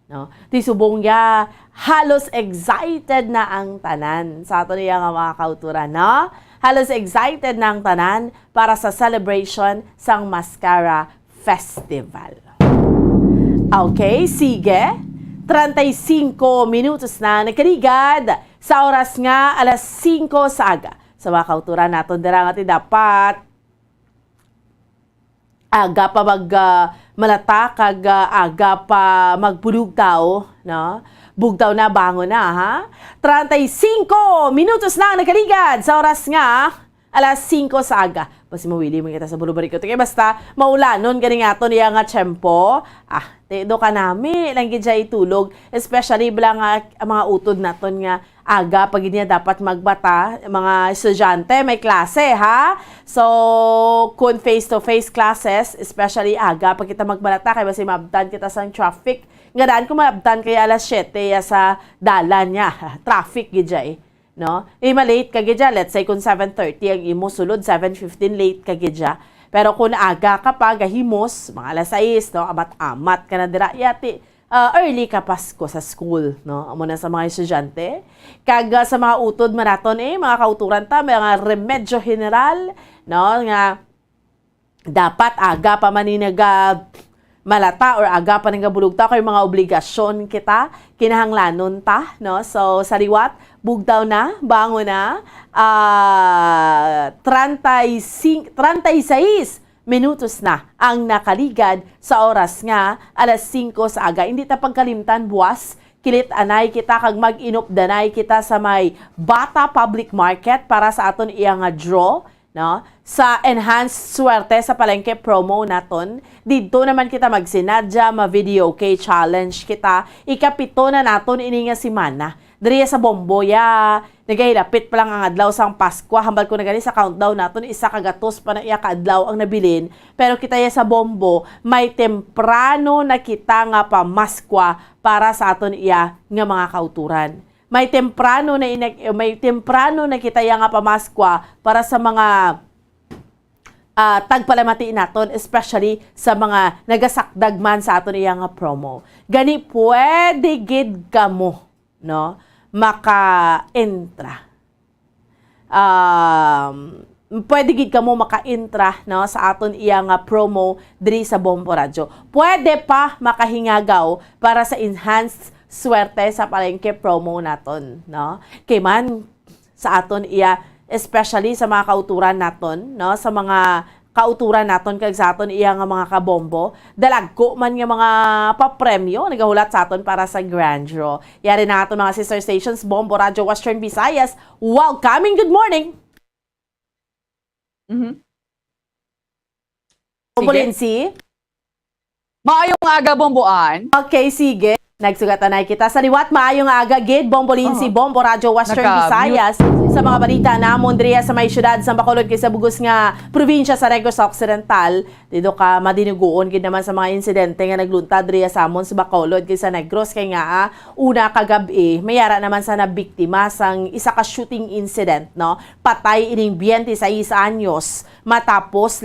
[SPEAKER 10] No? Di subong ya halos excited na ang tanan sa aton iya nga mga kauturan, no? Halos excited na ang tanan para sa celebration sang Mascara Festival. Okay, sige. 35 minutos na nakaligad sa oras nga alas 5 sa aga. Sa mga kauturan naton dira nga dapat aga pa malata kag aga pa magbulugtaw, no? Bugtaw na, bango na, ha? 35 minutos na nakaligad sa oras nga alas 5 sa aga. Basta mawili mo kita sa bulubariko. Kaya basta maulanon ganing ato niya nga tiyempo. Tedo ka nami, lang gid itulog. Especially bilang ang mga utod naton nga aga pag niya dapat magbata, mga estudyante may klase, ha? So, kung face-to-face classes, especially aga pag kita magbalata, kaya basta mabdan kita sa traffic. Nga daan ko mabdan kaya alas 7 sa dalan niya. Traffic gid no? Malate ka gidya, let's say kung 7:30 ang imo sulod, 7:15 late ka gidya. Pero kung aga ka pa, gahimos, mga alas 6, no? Amat-amat ka na dira, yati, early ka Pasko sa school, no? Amo na sa mga estudyante. Kag sa mga utod maraton mga kauturan ta, mga remedyo general, no? Nga dapat aga pa maninaga malata or aga pa nang bulugta kay mga obligasyon kita kinahanglanon ta, no? So sariwat bugtaw na, bango na, 36 minutos na ang nakaligad sa oras nga alas 5 sa aga. Hindi ta pagkalimtan buwas, kilit anay kita kag mag-inop-danay kita sa may Bata Public Market para sa aton iya nga draw, no? Sa enhanced swerte sa palengke promo naton. Dito naman kita magsinadya, ma-video okay challenge kita. Ikapito na naton ini nga semana. Diriya sa Bomboya, nagahilapit pa lang ang adlaw sang Pasko. Hambal ko na gani sa countdown naton, isa kagatos pa na iya kaadlaw ang nabilin. Pero kita ya sa Bombo, may temprano na kita nga pamaskwa para sa aton iya nga mga kauturan. May temprano na kita ya nga pamaskwa para sa mga tagpalamati naton, especially sa mga nagasakdag man sa aton iya nga promo. Gani pwede gid kamo, no? Maka-intra. Pwede gid kamo maka-intra, no, sa aton iya nga promo diri sa Bombo Radyo. Pwede pa makahingagaw para sa enhanced swerte sa palengke promo naton, no? Kay man sa aton iya, especially sa mga kauturan naton, no, sa mga kauturan naton kag sa aton iya nga mga kabombo, dalagko man nga mga papremyo nagahulat sa aton para sa grand draw. Yari na aton mga sister stations, Bombo Radyo Western Visayas. Welcoming, good morning. Bombo Lindsay.
[SPEAKER 15] Maayong aga, Bomboan.
[SPEAKER 10] Okay, sige. Nagsugatan na kita sa liwat, maayong aga gid, Bombo Lindsay, Bombo Radyo Western Visayas. Sa mga balita namon diriya sa may syudad sa Bacolod kay sa bugos nga probinsya sa Negros Occidental, dito ka madinuguon gid naman sa mga insidente nga nagluntad diriya sa amon sa Bacolod kay sa Negros kay nga una kagabi mayara naman sa nabiktima sang isa ka shooting incident, no? Patay ining 26 anyos matapos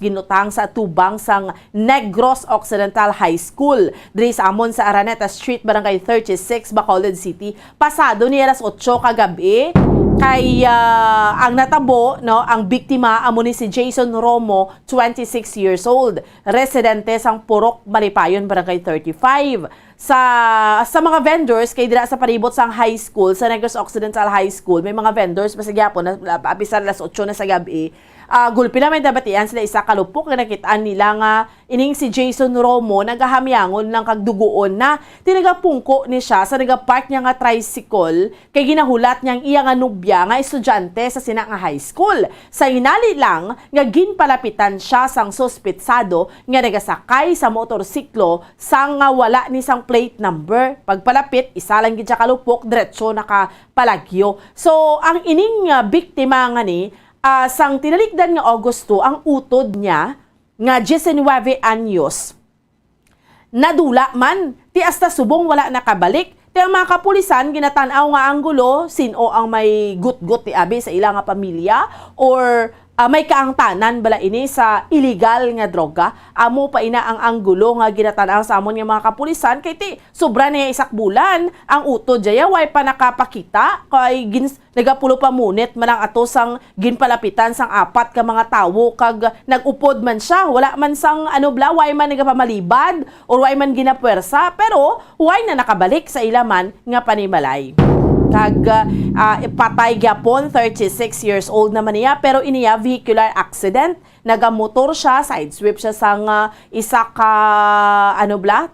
[SPEAKER 10] ginutang sa tubang sang Negros Occidental High School diri sa amon sa sa Araneta Street, Barangay 36, Bacolod City. Pasado ni alas 8 kagabi. Kay ang natabo, no, ang biktima amo ni si Jason Romo, 26 years old, residente sang Purok, Malipayon, Barangay 35. Sa mga vendors kay dira sa palibot sang high school, sa Negros Occidental High School, may mga vendors masagyapon na abisan alas 8 na sa gabi. Gulpi na may dabatian sila isa kalupok na nakitaan nila nga ining si Jason Romo nagahamyangon ng kagdugoon na tinagapungko ni siya sa nagapark niya nga tricycle kay ginahulat niyang iya nga nubya nga estudyante sa sina nga high school. Sa hinali lang nga ginpalapitan siya sang suspitsado nga nagasakay sa motorsiklo sang nga wala ni sang plate number. Pagpalapit isa lang gid siya kalupok diretso nakapalagyo. So ang ining biktima nga ni sang tinalikdan nga Agosto, ang utod niya nga 19 anyos nadula man ti hasta subong wala nakabalik. Ti ang mga kapulisan ginatan-aw nga anggulo sino ang may gut-gut ti abi sa ilang nga pamilya or may kaangtanan bala ini sa illegal nga droga. Amo pa ina ang anggulo nga ginatan-aw sa amon nga mga kapulisan kay ti sobra na isak bulan ang utod jaya way pa nakapakita kay nagapulo pa munit manang ato sang ginpalapitan sang apat ka mga tawo kag nagupod man siya wala man sang way man nagapamalibad or way man ginapwersa pero way na nakabalik sa ilaman nga panimalay. Kag patay gyapon, 36 years old naman niya pero iniya vehicular accident. Nagamotor siya, side sweep siya sang isa ka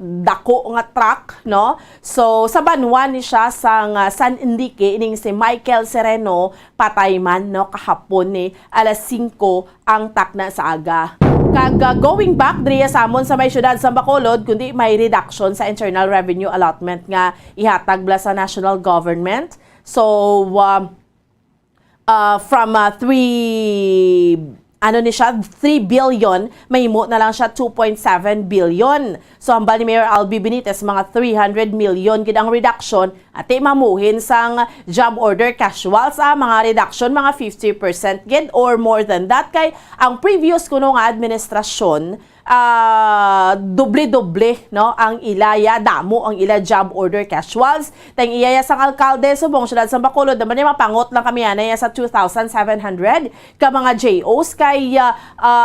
[SPEAKER 10] dako nga truck, no? So sa Banwan ni siya sang San Enrique ining si Michael Sereno patay man, no, kahapon ni alas 5 ang takna sa aga. Kag going back diriya sa amon sa may syudad sa Bacolod kundi may reduction sa internal revenue allotment nga ihatag bla sa national government. So from 3 billion, mahimo na lang siya 2.7 billion. So hambal ni Mayor Albi Benitez mga 300 million gid ang reduction at mamuhin sang job order casuals mga reduction mga 50% gid or more than that kay ang previous kuno nga administrasyon doble-doble, no, ang ilaya damo ang ila job order casuals tang iyaya sang alkalde subong syudad sa Bacolod naman ni mapangot lang kami anay sa 2,700 ka mga JOs kay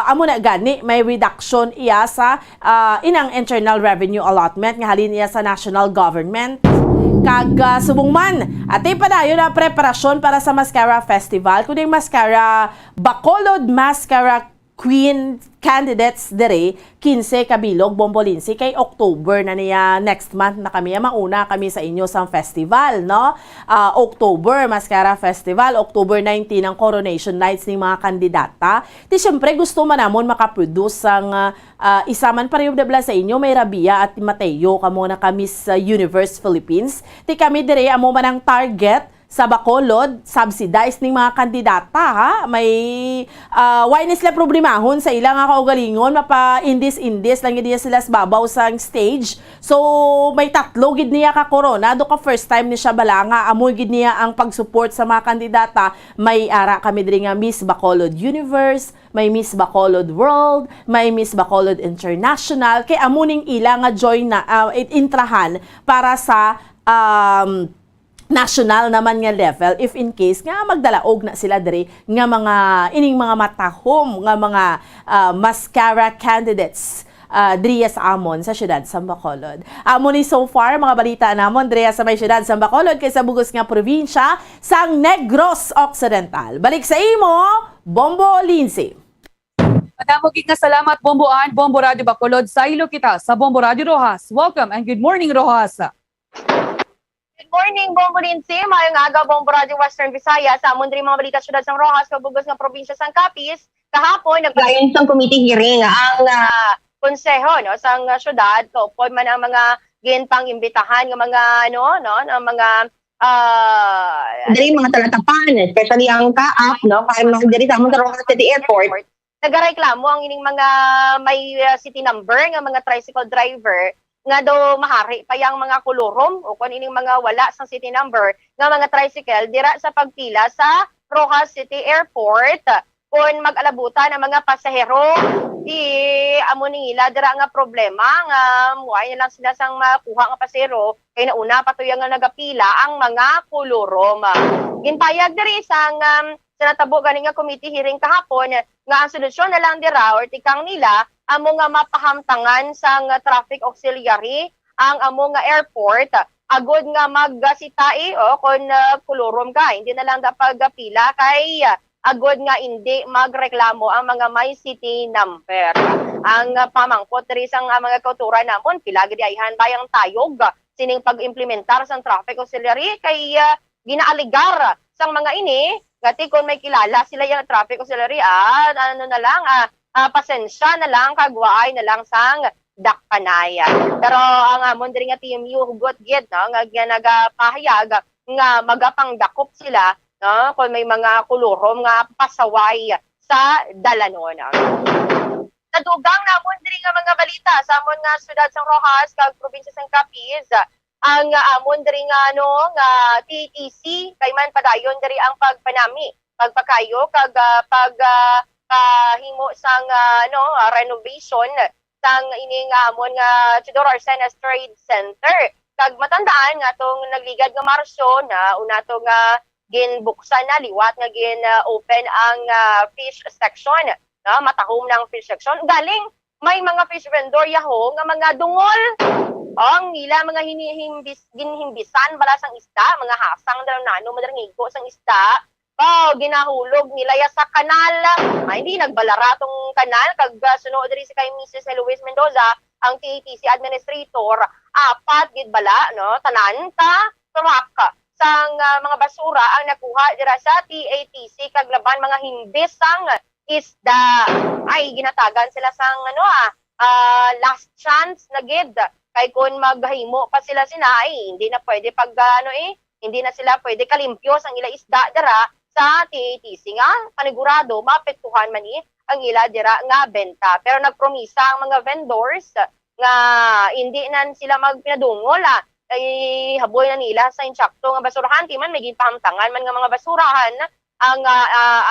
[SPEAKER 10] amo na gani may reduction iya sa inang internal revenue allotment nga halin iya sa national government. Kag subong man atay padayon na preparasyon para sa Mascara Festival kuning Mascara Bacolod Mascara Queen candidates dere 15 kabilog Bombolinsi kay October na niya next month na kami mauna kami sa inyo sa festival, no? October Mascara Festival, October 19 ang coronation nights ng mga kandidata. Ti syempre gusto man namon makaproduce ang isa man pareho debla sa inyo may Rabia at Mateo kamo na kami sa Universe Philippines. Ti kami dere amo man ang target sa Bacolod, subsidized ning mga kandidata, ha? May why na sila problemahon sa ilang nga kaugalingon, mapa-indis-indis lang gid sila sa babaw sa stage. So, may tatlo gid niya ka corona, do ka first time ni siya bala nga amoy gid niya ang pag-support sa mga kandidata. May ara kami diri nga Miss Bacolod Universe, may Miss Bacolod World, may Miss Bacolod International, kay amo ning ila nga join na intrahan para sa national naman nga level if in case nga magdalaog na sila diri nga mga ining mga matahom nga mga mascara candidates diriya sa amon sa syudad sa Bacolod. Amo ni so far mga balita namon diriya sa may syudad sa Bacolod kay sa bugos nga probinsya sang Negros Occidental. Balik sa imo, Bombo Lindsay.
[SPEAKER 15] Madamo gid nga salamat Bomboan, Bombo Radio Bacolod sa ilo kita sa Bombo Radio Rojas. Welcome and good morning Rojas.
[SPEAKER 16] Good morning, Bombo Lindsay. Mayong aga, Bombo Radio Western Visayas. Sa amon diri mga balita syudad sang Rojas, kabugos nga probinsya sang Capiz. Kahapon naglayon sang committee hearing ang konseho no sang syudad kaupod man ang mga ginpang imbitahan nga mga ng mga diri mga talatapan, especially ang kaap no kay mga diri sa amon sa Rojas City Airport. Nagareklamo ang ining mga may city number nga mga tricycle driver nga do mahari pa yang mga kolorom o kung ining mga wala sa city number nga mga tricycle dira sa pagpila sa Rojas City Airport kung mag-alabutan ang mga pasahero di amo nila dira nga problema nga muay na lang sila sang makuha nga pasero kay nauna patuya nga nagapila ang mga kolorom. Ginpayag diri sang sa natabo gani nga committee hearing kahapon nga ang solusyon na lang dira or tikang nila amo nga mapahamtangan sang traffic auxiliary ang amo nga airport agod nga magsitai kon kolorom ka hindi na lang dapat pila kay agod nga hindi magreklamo ang mga may city number. Ang pamangkot diri sang mga kauturan namon pila gid ayhan bayang tayog sining pag-implementar sang traffic auxiliary kay ginaaligar sang mga ini gati kung may kilala sila yung traffic auxiliary ano na lang pasensya na lang kagwaay na lang sang dakpanaya. Pero ang amon diri nga TMU hugot gid no nga nagapahayag nga magapangdakop sila no kung may mga kolorom nga pasaway sa dalanon. Nadugang namon diri nga mga balita sa amon nga siyudad sang Rojas kag probinsya sang Capiz ang amon diri nga nga TTC kay man padayon diri ang pagpanami pagpakayo kag himo sang renovation sang ini nga amon nga Tudor Arsenas Trade Center kag matandaan nga tong nagligad nga Marsyo na una to nga ginbuksan na liwat nga open ang fish section matahom ng fish section galing may mga fish vendor yaho nga mga dungol ang nila mga ginhimbisan bala sang isda mga hasang daw nano madarngigo sang isda ginahulog nila ya sa kanal hindi nagbalara tong kanal kag sunod diri sa kay Mrs. Eloise Mendoza ang TATC administrator apat gid bala no tanan truck sang mga basura ang nakuha dira sa TATC kag laban mga himbisang isda ay ginatagan sila sang last chance na gid kay kun maghimo pa sila hindi na pwede hindi na sila pwede kalimpyo sang ila isda dira sa TATC nga panigurado mapektuhan man ang ila dira nga benta pero nagpromisa ang mga vendors nga hindi na sila magpinadungol ay haboy na nila sa insakto nga basurahan ti man may ginpahamtangan man nga mga basurahan ang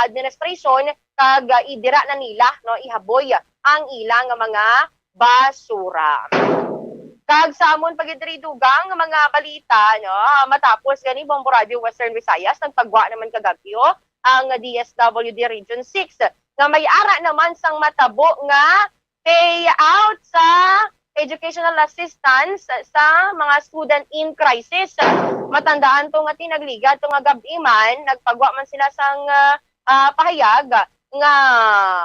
[SPEAKER 16] administration kag idira na nila no ihaboy ang ilang mga basura. Kag sa amon pagidiridugang mga balita no matapos gani Bombo Radio Western Visayas nagpagwa naman kagabi ang DSWD Region 6 nga may ara naman sang matabo nga payout sa educational assistance sa mga student in crisis. Matandaan to nga tinagligad to nga gabi man nagpagwa man sila sang pahayag nga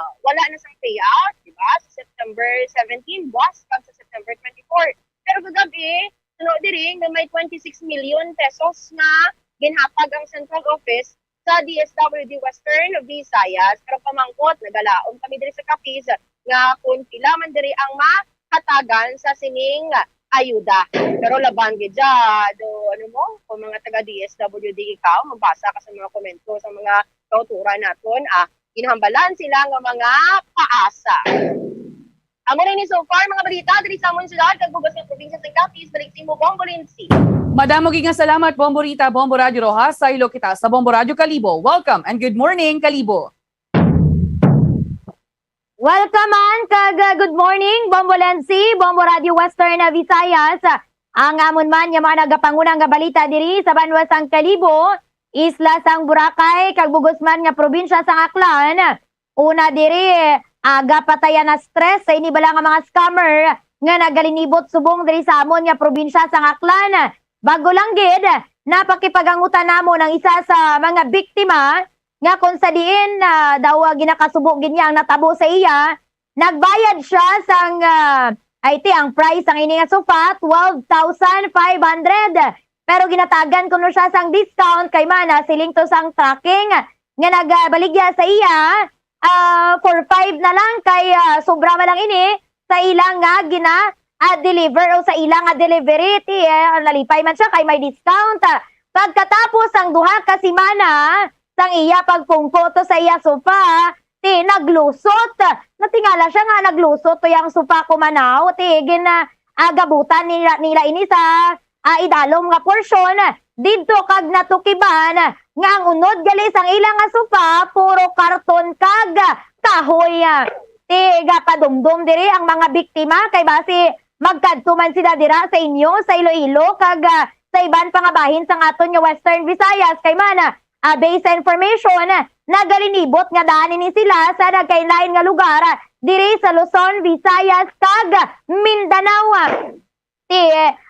[SPEAKER 16] wala na sang payout, di ba? Sa September 17 was kag sa September 24. Pero kagabi, sunod diri nga may 26 million pesos nga ginhatag ang central office sa DSWD Western Visayas. Pero pamangkot, nagalaom kami diri sa Capiz nga kung pila man diri ang mahatagan sa sining ayuda. Pero laban gid kung mga taga DSWD ikaw, magbasa ka sa mga komento sa mga kauturan naton, ginhambalan sila nga mga paasa. Amo ni so far mga balita diri sa amon siyudad kag bugas nga probinsya sa Capiz balik mo Bombo Lindsay.
[SPEAKER 15] Madamo gid nga salamat Bombo Rita, Bombo Radio Rojas sa ilo kita sa Bombo Radio Kalibo. Welcome and good morning Kalibo.
[SPEAKER 17] Welcome man kag good morning Bombo Lindsay, Bombo Radio Western Visayas. Ang amon man nga mga nagapangunang nga balita diri sa Banwa sang Kalibo, isla sang Boracay kag bugos man nga probinsya sang Aklan. Una diri aga patayan na stress sa inibala nga mga scammer nga nagalinibot subong diri sa amon nga probinsya sang Aklan. Bago lang gid napakipagangutan namo ng isa sa mga biktima nga kung sa diin daw ginakasubo gid niya ang natabo sa iya, nagbayad siya sang ang price ang ini nga sofa 12,500. Pero ginatagan kuno siya sang discount kay mana siling to sang tracking nga nagabaligya sa iya for 5 na lang kay sobra man lang ini sa ilang nga deliver o sa ilang nga delivery nalipay man siya kay may discount. Pagkatapos ang duha ka semana sang iya pagpungko to sa iya sofa naglusot natingala siya nga naglusot to yang sofa kumanaw gabutan nila ini sa idalom nga porsyon didto kag natukiban nga ang unod gali sang ilang nga sofa puro karton kag kahoy ti gapadumdum diri ang mga biktima kay base magkadto man sila dira sa inyo sa Iloilo kag sa iban pa nga bahin sa aton nga Western Visayas kay man based sa information nagalinibot nga daan ni sila sa nagkailain nga lugar diri sa Luzon, Visayas kag Mindanao.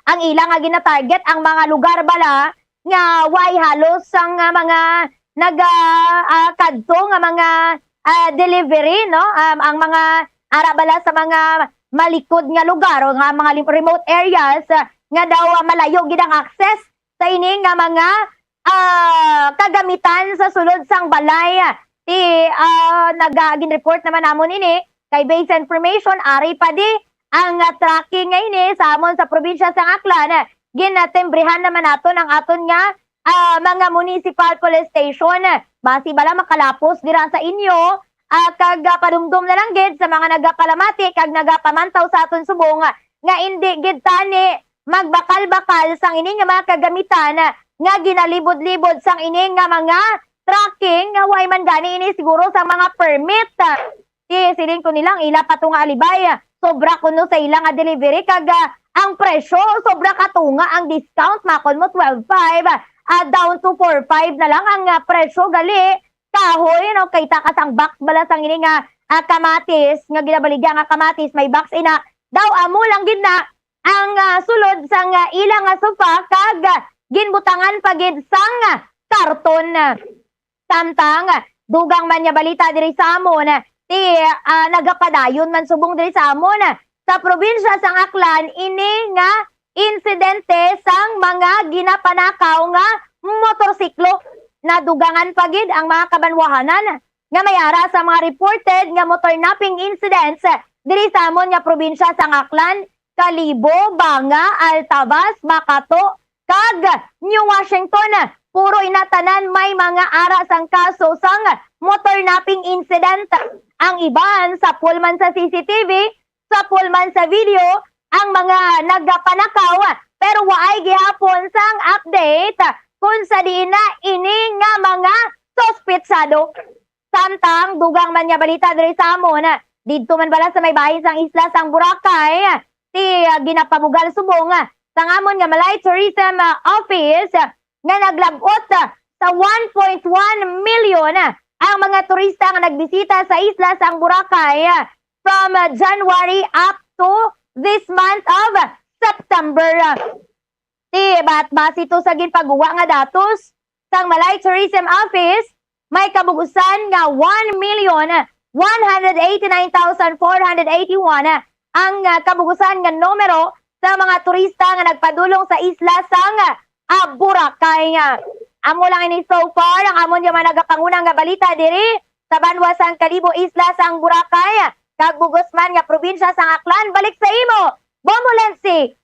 [SPEAKER 17] Ang ilang nga gina-target ang mga lugar bala nga way halos ang mga kadto nga mga delivery no ang mga arabala sa mga malikod nga lugar o nga mga remote areas nga daw malayo gid ang access sa ini nga mga kagamitan sa sulod sang balay. Nagagin-report naman namon ini kay based information ari pa di ang tracking nga ini sa amon sa probinsya sang Aklan. Ginatembrehan naman naton ang aton nga mga municipal police station. Basi bala makalapos dira sa inyo kag padumdum na lang gid sa mga nagapalamati kag nagapamantaw sa aton subong nga hindi gid tani magbakal-bakal sang ini nga mga kagamitan nga ginalibod-libod sang ini nga mga tracking nga way man gani ini siguro sa mga permit. Siling ko nilang ila patunga alibay sobra kuno sa ilang nga delivery kag ang presyo sobra katunga ang discount makon mo 12.5 down to 4.5 na lang ang presyo gali kahoy no kay takas ang box bala sang ini nga kamatis nga ginabaligya nga kamatis may box ina daw amo lang gid na ang sulod sang ilang sofa kag ginbutangan pagid sang karton. Samtang dugang man nya balita diri sa amon nagapadayon man subong diri sa amon sa probinsya sang Aklan ini nga insidente sang mga ginapanakaw nga motorsiklo. Nadugangan pagid ang mga kabanwahanan nga mayara sa mga reported nga motor napping incidents diri sa amon nga probinsya sang Aklan, Kalibo, Banga, Altabas, Makato, kag New Washington. Puro inatanan may mga ara sang kaso sang motor napping incident. Ang iban sa pulman sa CCTV, sa pulman sa video, ang mga nagapanakaw pero waay gihapon sang update kung sa di na ini nga mga sospetsado. Samtang dugang man niya balita diri sa amon didto man bala sa may bahin sang isla sang Boracay ginapabugal subong sang amon nga Malay Tourism Office nga naglabot sa 1.1 million ang mga turista nga nagbisita sa isla sang Boracay from January up to this month of September. Ba't base ito sa ginpagawa nga datos sang Malay Tourism Office may kabugusan nga 1,189,481 ang kabugusan nga numero sa mga turista nga nagpadulong sa isla sang Boracay. Amo lang ini so far ang amon yung mga nagapangunang nga balita diri sa Banwa sang Kalibo isla sang Boracay kag bugos man nga probinsya sang Aklan. Balik sa imo Bombo Lensi.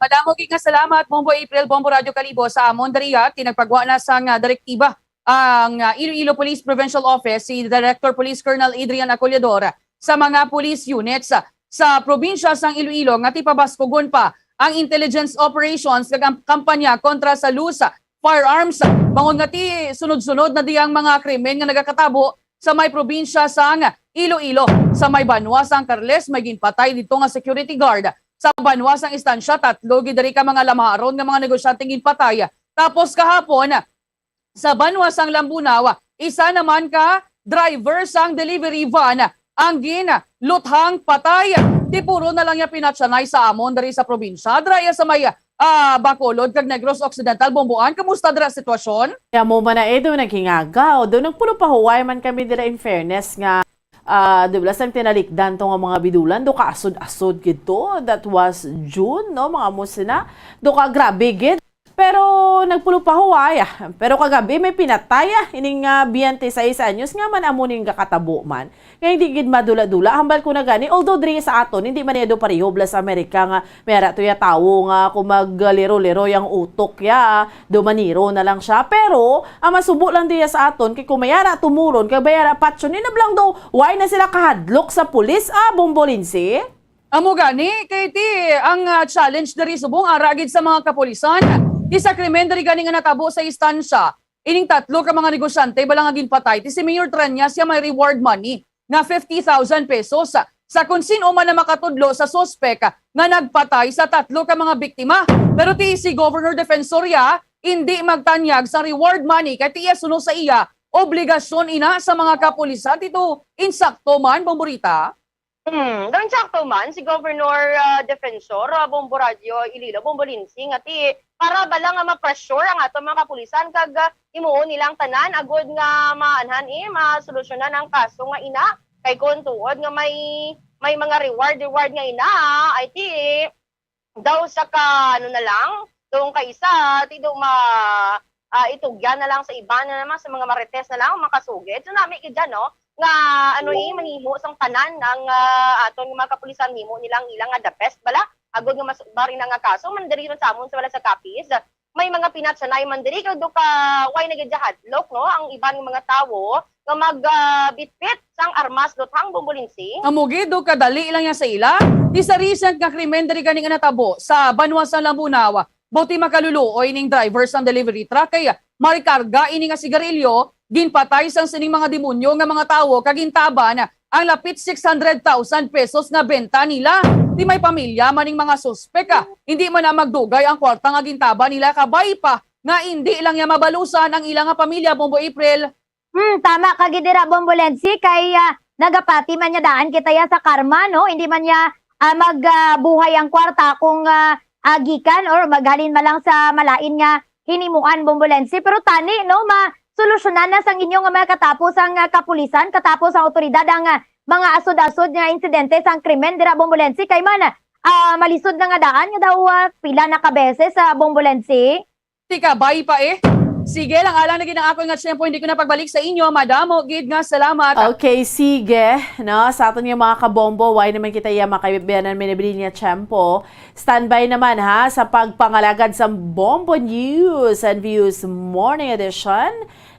[SPEAKER 15] Madamo gid nga salamat Bombo April, Bombo Radio Kalibo sa amon diriya tinagpagwa na sang direktiba ang Iloilo Police Provincial Office si Director Police Colonel Adrian Acolyador sa mga police units sa probinsya sang Iloilo nga tipabaskugon pa ang intelligence operations kag kampanya kontra sa loose firearms. Bangon nga ti sunod-sunod na diyang mga krimen nga nagakatabo sa may probinsya sang Iloilo. Sa may Banwa sang Carles may ginpatay dito nga security guard. Sa Banwa sang Istansya, 3 gidari ka mga lamaron nga mga negosyante ginpatay. Tapos kahapon, sa Banwa sang Lambunaw, isa naman ka driver sang delivery van ang luthang patay. Di puro na lang yung pinatsanay sa amon dari sa probinsya. Draya sa may Bacolod kag Negros Occidental, Bomboan. Kamusta dira sitwasyon?
[SPEAKER 10] Kaya mo man na edo naghingagaw. Doon nagpuno pa huway man kami dira in fairness nga diblas ang tinalikdan to nga mga bidulan do ka asod-asod gito. That was June, no? Mga musina. Do ka grabe gid. Pero nagpulo pa huway. Pero kagabi may pinatay ining 26 anyos nga man amuning kakatabo man. Nga hindi gid madula-dula hambal ko na gani. Although diri sa aton hindi man edo pareho blas Amerika nga mera to ya tawo nga kung maglero-lero yang utok ya do maniro na lang siya. Pero ang masubo lang diya sa aton kay kumayara tumuron kay bayara patson ni nablang do why na sila kahadlok sa pulis Bombo Lindsay.
[SPEAKER 15] Amo gani kay ti ang challenge diri subong aragid sa mga kapulisan. Isa krimen diri gani nga natabo sa istansya. Ining 3 ka mga negosyante balang ginpatay ti si Mayor Tranyas siya may reward money. nga 50,000 pesos sa kung sino man na makatudlo sa sospek nga nagpatay sa 3 ka mga biktima. Pero ti si Governor Defensoria hindi magtanyag sa reward money kay tiya suno sa iya obligasyon ina sa mga kapulisan. Ito insakto man, Bomborita?
[SPEAKER 16] Doon sakto man si Governor Defensor Bombo Radio Iloilo Bombolinsi nga ti para bala nga ma-pressure ang ato mga kapulisan kag imuon nilang tanan agod nga maanhan masolusyonan ang kaso nga ina kay kun tuod nga may mga reward nga ina ay ti daw sa ka ano na lang doon ka isa ti do itugyan na lang sa iba na naman sa mga marites na lang makasugid. So nami kidya no nga manghimo sang tanan ang aton mga kapulisan himo nilang ilang nga the best bala agod nga mas bari na nga kaso man diri ron sa amon sa wala sa kapis may mga pinatsanay man diri kag do ka way nagajahadlok no ang ibang mga tawo nga magbitbit sang armas lutang Bombolinsi.
[SPEAKER 15] Amugi do kadali lang yan sa ila. Di sa recent nga krimen diri kani nga natabo sa Banwas sa Lambunawa. Bauti makaluluoy ning driver sang delivery truck kay marikarga ini nga sigarilyo ginpatay sang sining mga demonyo nga mga tawo kagintaban ang lapit 600,000 pesos nga benta nila. Di may pamilya maning mga suspek hindi man na magdugay ang kwarta nga gintaban nila kabay pa nga hindi lang ya mabalusan ang ilang nga pamilya Bombo April.
[SPEAKER 17] Tama kagidira Bombolensi kay nagapati man niya daan kita ya sa karma no hindi man niya magbuhay ang kwarta kung agikan or maghalin man lang sa malain nga hinimuan Bombolensi pero tani no solusyonan na sang inyong mga katapos ang kapulisan, katapos ang otoridad ang mga asod-asod nga insidente sang krimen dira Bombolensi kay man malisod na nga daan nga daw pila na kabeses sa Bombolensi.
[SPEAKER 15] Tika bay pa Sige lang alang na ginang ako nga tiyempo hindi ko na pagbalik sa inyo madamo gid nga salamat.
[SPEAKER 10] Okay, sige. No, sa aton yung mga kabombo, why naman kita iya makaibiyanan minibili niya tiyempo. Standby naman ha sa pagpangalagad sa Bombo News and Views Morning Edition.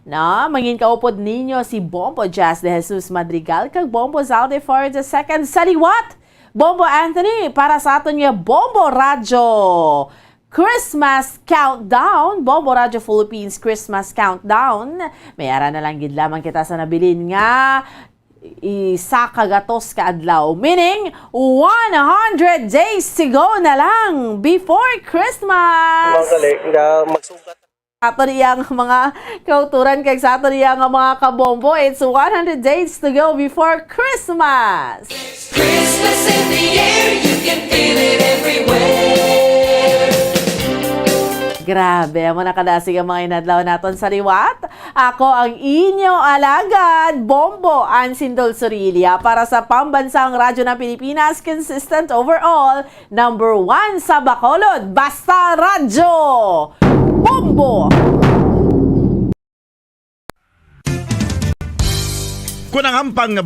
[SPEAKER 10] Na, mangin kaupod ninyo si Bombo Jazz de Jesus Madrigal kag Bombo Zalde for the second saliwat. Bombo Anthony para sa aton nga Bombo Radio Christmas Countdown, Bombo Radio Philippines Christmas Countdown. May ara na lang gid lamang kita sa nabilin nga isa kagatos ka adlaw. Meaning, 100 days to go na lang before Christmas.
[SPEAKER 14] Magsugat.
[SPEAKER 10] Ato niyang mga kauturan kay sa ato niyang mga kabombo. It's 100 days to go before Christmas.
[SPEAKER 11] Christmas in the air, you can feel it everywhere.
[SPEAKER 10] Grabe, mo nakadasig ang mga inadlaw naton sa liwat. Ako ang inyo alagad, Bombo Ansindol Sorilia para sa Pambansang Radyo ng Pilipinas, consistent overall, #1 sa Bacolod, Basta Radyo, Bombo!
[SPEAKER 7] Kunang hampang